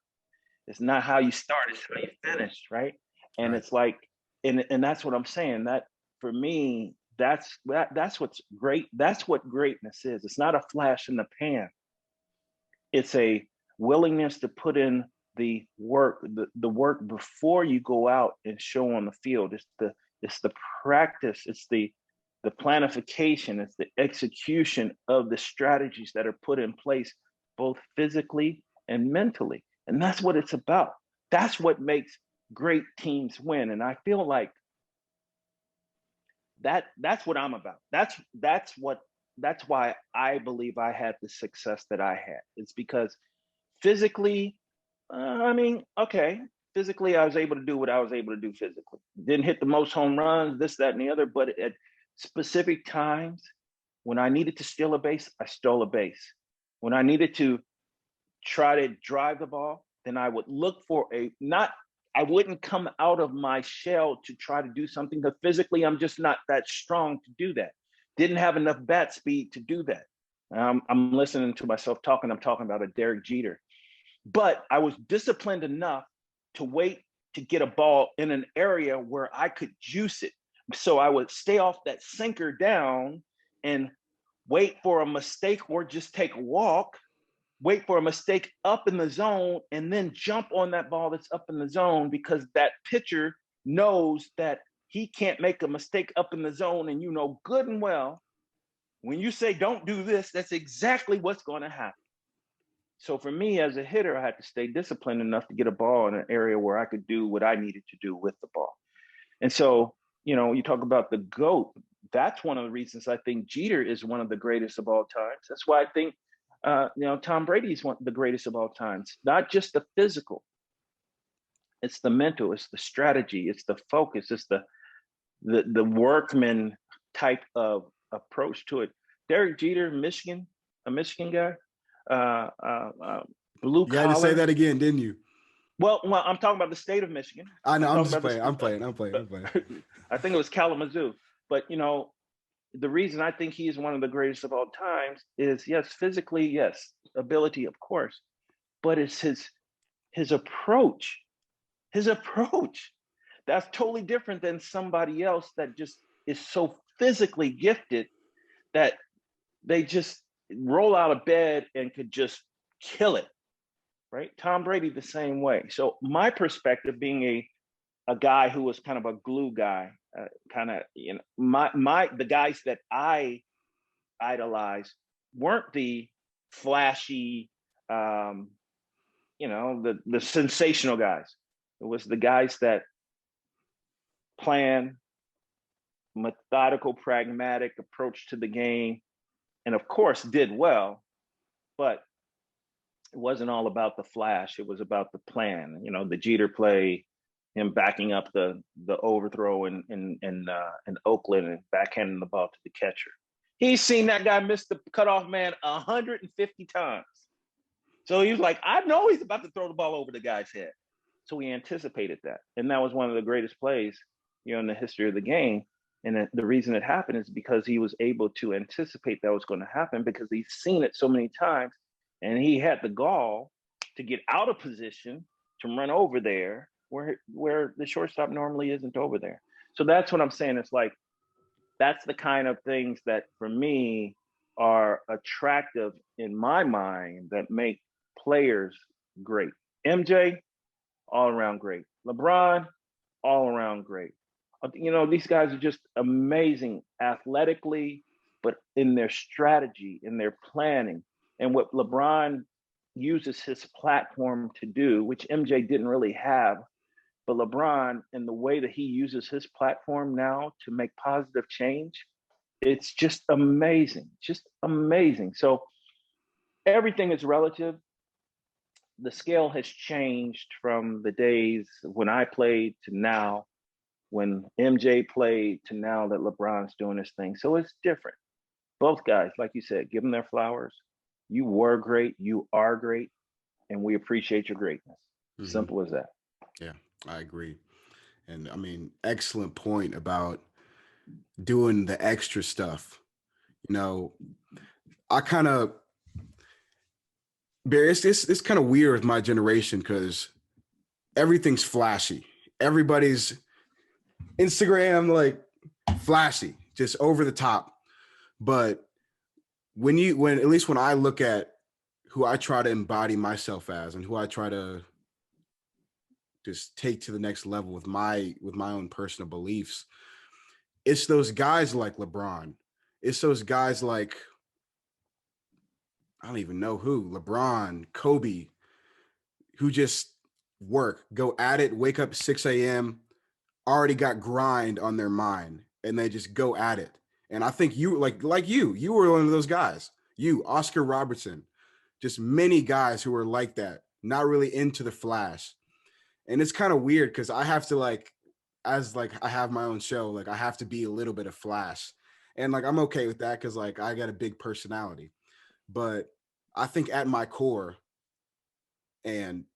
It's not how you start, it's how you finish, right? And It's like, and that's what I'm saying. That for me, that's what's great. That's what greatness is. It's not a flash in the pan. It's a willingness to put in the work, the work before you go out and show on the field. It's the practice. It's the planification. It's the execution of the strategies that are put in place, both physically and mentally. And that's what it's about. That's what makes great teams win. And I feel like that's what I'm about. That's why I believe I had the success that I had. It's because physically, physically I was able to do what I was able to do physically. Didn't hit the most home runs, this, that, and the other, but at specific times when I needed to steal a base, I stole a base. When I needed to try to drive the ball, then I would look for I wouldn't come out of my shell to try to do something, because physically I'm just not that strong to do that. Didn't have enough bat speed to do that. I'm listening to myself talking. I'm talking about a Derek Jeter. But I was disciplined enough to wait to get a ball in an area where I could juice it. So I would stay off that sinker down and wait for a mistake, or just take a walk, wait for a mistake up in the zone, and then jump on that ball that's up in the zone, because that pitcher knows that he can't make a mistake up in the zone. And good and well, when you say don't do this, that's exactly what's going to happen. So for me as a hitter, I had to stay disciplined enough to get a ball in an area where I could do what I needed to do with the ball. And so, you talk about the GOAT. That's one of the reasons I think Jeter is one of the greatest of all times. That's why I think, Tom Brady is one of the greatest of all times. Not just the physical, it's the mental, it's the strategy, it's the focus, it's the workman type of approach to it. Derek Jeter, Michigan, a Michigan guy, blue You had to say collar. that again, didn't you? Well, I'm talking about the state of Michigan. I know. I'm talking just about playing. I'm playing. I think it was Kalamazoo. But the reason I think he is one of the greatest of all times is, yes, physically, yes, ability, of course, but it's his approach. His approach. That's totally different than somebody else that just is so physically gifted that they just roll out of bed and could just kill it, right? Tom Brady the same way. So my perspective, being a guy who was kind of a glue guy, the guys that I idolized weren't the flashy, the sensational guys. It was the guys that plan, methodical, pragmatic approach to the game, and of course did well, but it wasn't all about the flash. It was about the plan. The Jeter play, him backing up the overthrow in Oakland and backhanding the ball to the catcher. He's seen that guy miss the cutoff man 150 times. So he was like, I know he's about to throw the ball over the guy's head. So he anticipated that. And that was one of the greatest plays, in the history of the game. And the reason it happened is because he was able to anticipate that was going to happen because he's seen it so many times. And he had the gall to get out of position to run over there where the shortstop normally isn't over there. So that's what I'm saying. It's like, that's the kind of things that for me are attractive in my mind that make players great. MJ, all around great. LeBron, all around great. These guys are just amazing athletically, but in their strategy, in their planning, and what LeBron uses his platform to do, which MJ didn't really have. But LeBron, and the way that he uses his platform now to make positive change, it's just amazing, just amazing. So everything is relative. The scale has changed from the days when I played to now, when MJ played to now that LeBron's doing this thing. So it's different. Both guys, like you said, give them their flowers. You were great, you are great, and we appreciate your greatness. Mm-hmm. Simple as that. Yeah, I agree. And I mean, excellent point about doing the extra stuff. I kind of, Barry, it's kind of weird with my generation because everything's flashy. Everybody's Instagram, like flashy, just over the top. But when at least when I look at who I try to embody myself as and who I try to just take to the next level with my own personal beliefs, it's those guys like LeBron. It's those guys like, I don't even know who, LeBron, Kobe, who just go at it, wake up 6 a.m., already got grind on their mind, and they just go at it. And I think you, like you were one of those guys. You, Oscar Robertson, just many guys who are like that, not really into the flash. And it's kind of weird because I have to I have my own show, I have to be a little bit of flash. And I'm okay with that because I got a big personality. But I think at my core, and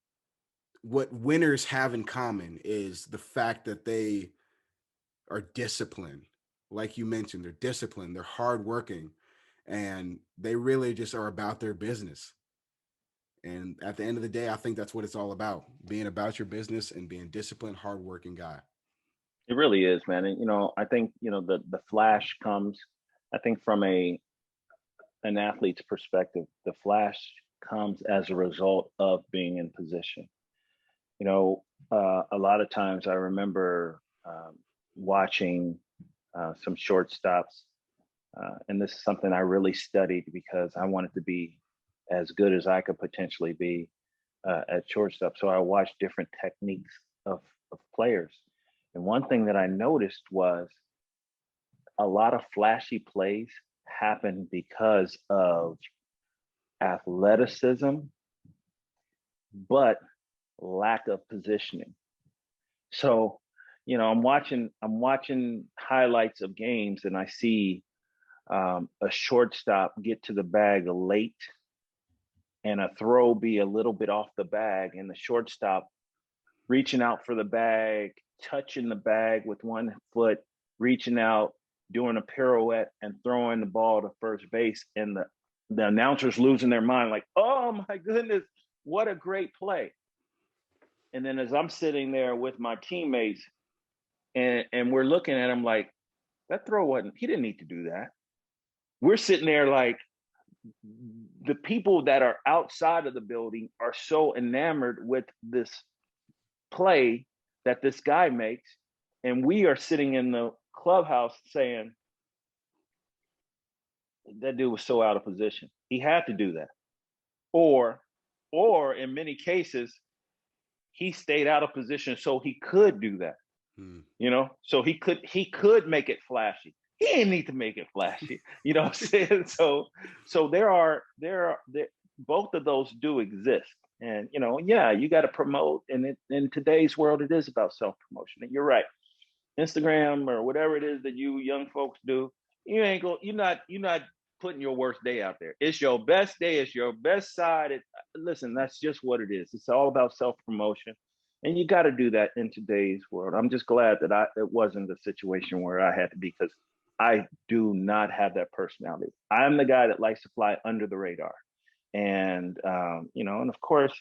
what winners have in common is the fact that they are disciplined. Like you mentioned, they're disciplined, they're hardworking, and they really just are about their business. And at the end of the day, I think that's what it's all about, being about your business and being disciplined, hardworking guy. It really is, man. And, I think, the flash comes, I think from an athlete's perspective, the flash comes as a result of being in position. A lot of times I remember watching some shortstops And this is something I really studied because I wanted to be as good as I could potentially be at shortstop. So I watched different techniques of players. And one thing that I noticed was a lot of flashy plays happen because of athleticism, but lack of positioning. So, I'm watching highlights of games and I see a shortstop get to the bag late and a throw be a little bit off the bag, and the shortstop reaching out for the bag, touching the bag with one foot, reaching out, doing a pirouette and throwing the ball to first base. And the announcers losing their mind, like, oh my goodness, what a great play. And then as I'm sitting there with my teammates and we're looking at him like, that throw he didn't need to do that. We're sitting there like, the people that are outside of the building are so enamored with this play that this guy makes. And we are sitting in the clubhouse saying, that dude was so out of position. He had to do that. Or in many cases, he stayed out of position so he could do that. So he could make it flashy. He didn't need to make it flashy. You know what I'm saying? So there are both of those do exist. And you got to promote. And in today's world, it is about self-promotion. And you're right. Instagram or whatever it is that you young folks do, you're not putting your worst day out there. It's your best day. It's your best side. Listen, that's just what it is. It's all about self-promotion. And you got to do that in today's world. I'm just glad that it wasn't a situation where I had to be, because I do not have that personality. I'm the guy that likes to fly under the radar. And, and of course,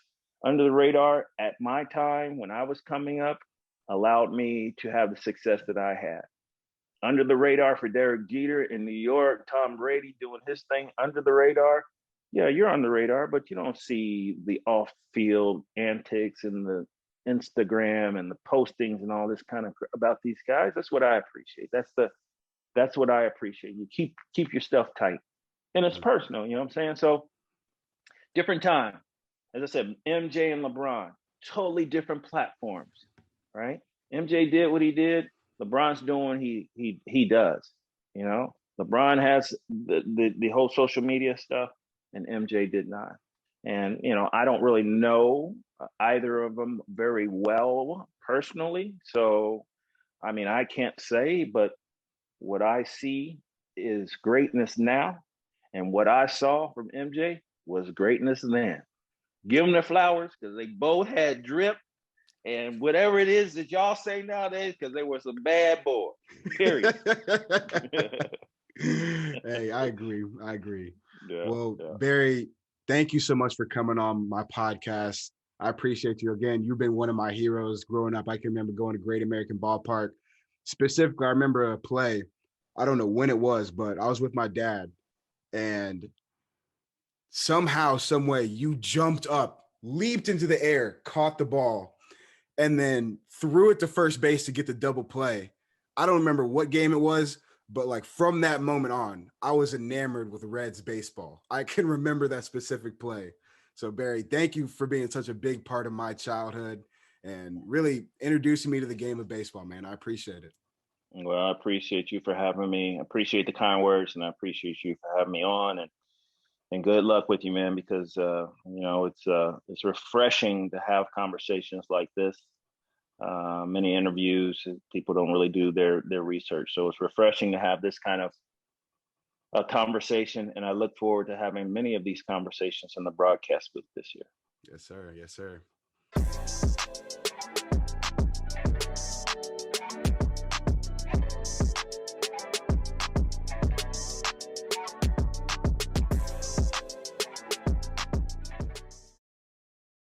under the radar at my time when I was coming up allowed me to have the success that I had. Under the radar for Derek Jeter in New York, Tom Brady doing his thing under the radar. Yeah, you're on the radar, but you don't see the off-field antics and the Instagram and the postings and all this kind of about these guys. That's what I appreciate. That's what I appreciate. You keep your stuff tight, and it's personal. You know what I'm saying? So different time. As I said, MJ and LeBron, totally different platforms, right? MJ did what he did. LeBron's doing he does. LeBron has the whole social media stuff, and MJ did not. And I don't really know either of them very well personally, so I can't say, but what I see is greatness now, and what I saw from MJ was greatness then. Give them their flowers, because they both had drip and whatever it is that y'all say nowadays, because they were some bad boys. Period. Hey, I agree. Yeah. Barry, thank you so much for coming on my podcast. I appreciate you again. You've been one of my heroes growing up. I can remember going to Great American Ballpark. Specifically, I remember a play. I don't know when it was, but I was with my dad, and somehow, some way, you jumped up, leaped into the air, caught the ball, and then threw it to first base to get the double play. I don't remember what game it was, but like from that moment on, I was enamored with Reds baseball. I can remember that specific play. So Barry, thank you for being such a big part of my childhood and really introducing me to the game of baseball, man. I appreciate it. Well, I appreciate you for having me. I appreciate the kind words, and I appreciate you for having me on. And good luck with you, man, because it's refreshing to have conversations like this. Many interviews, people don't really do their research, so it's refreshing to have this kind of a conversation. And I look forward to having many of these conversations in the broadcast booth this year. Yes, sir. Yes, sir.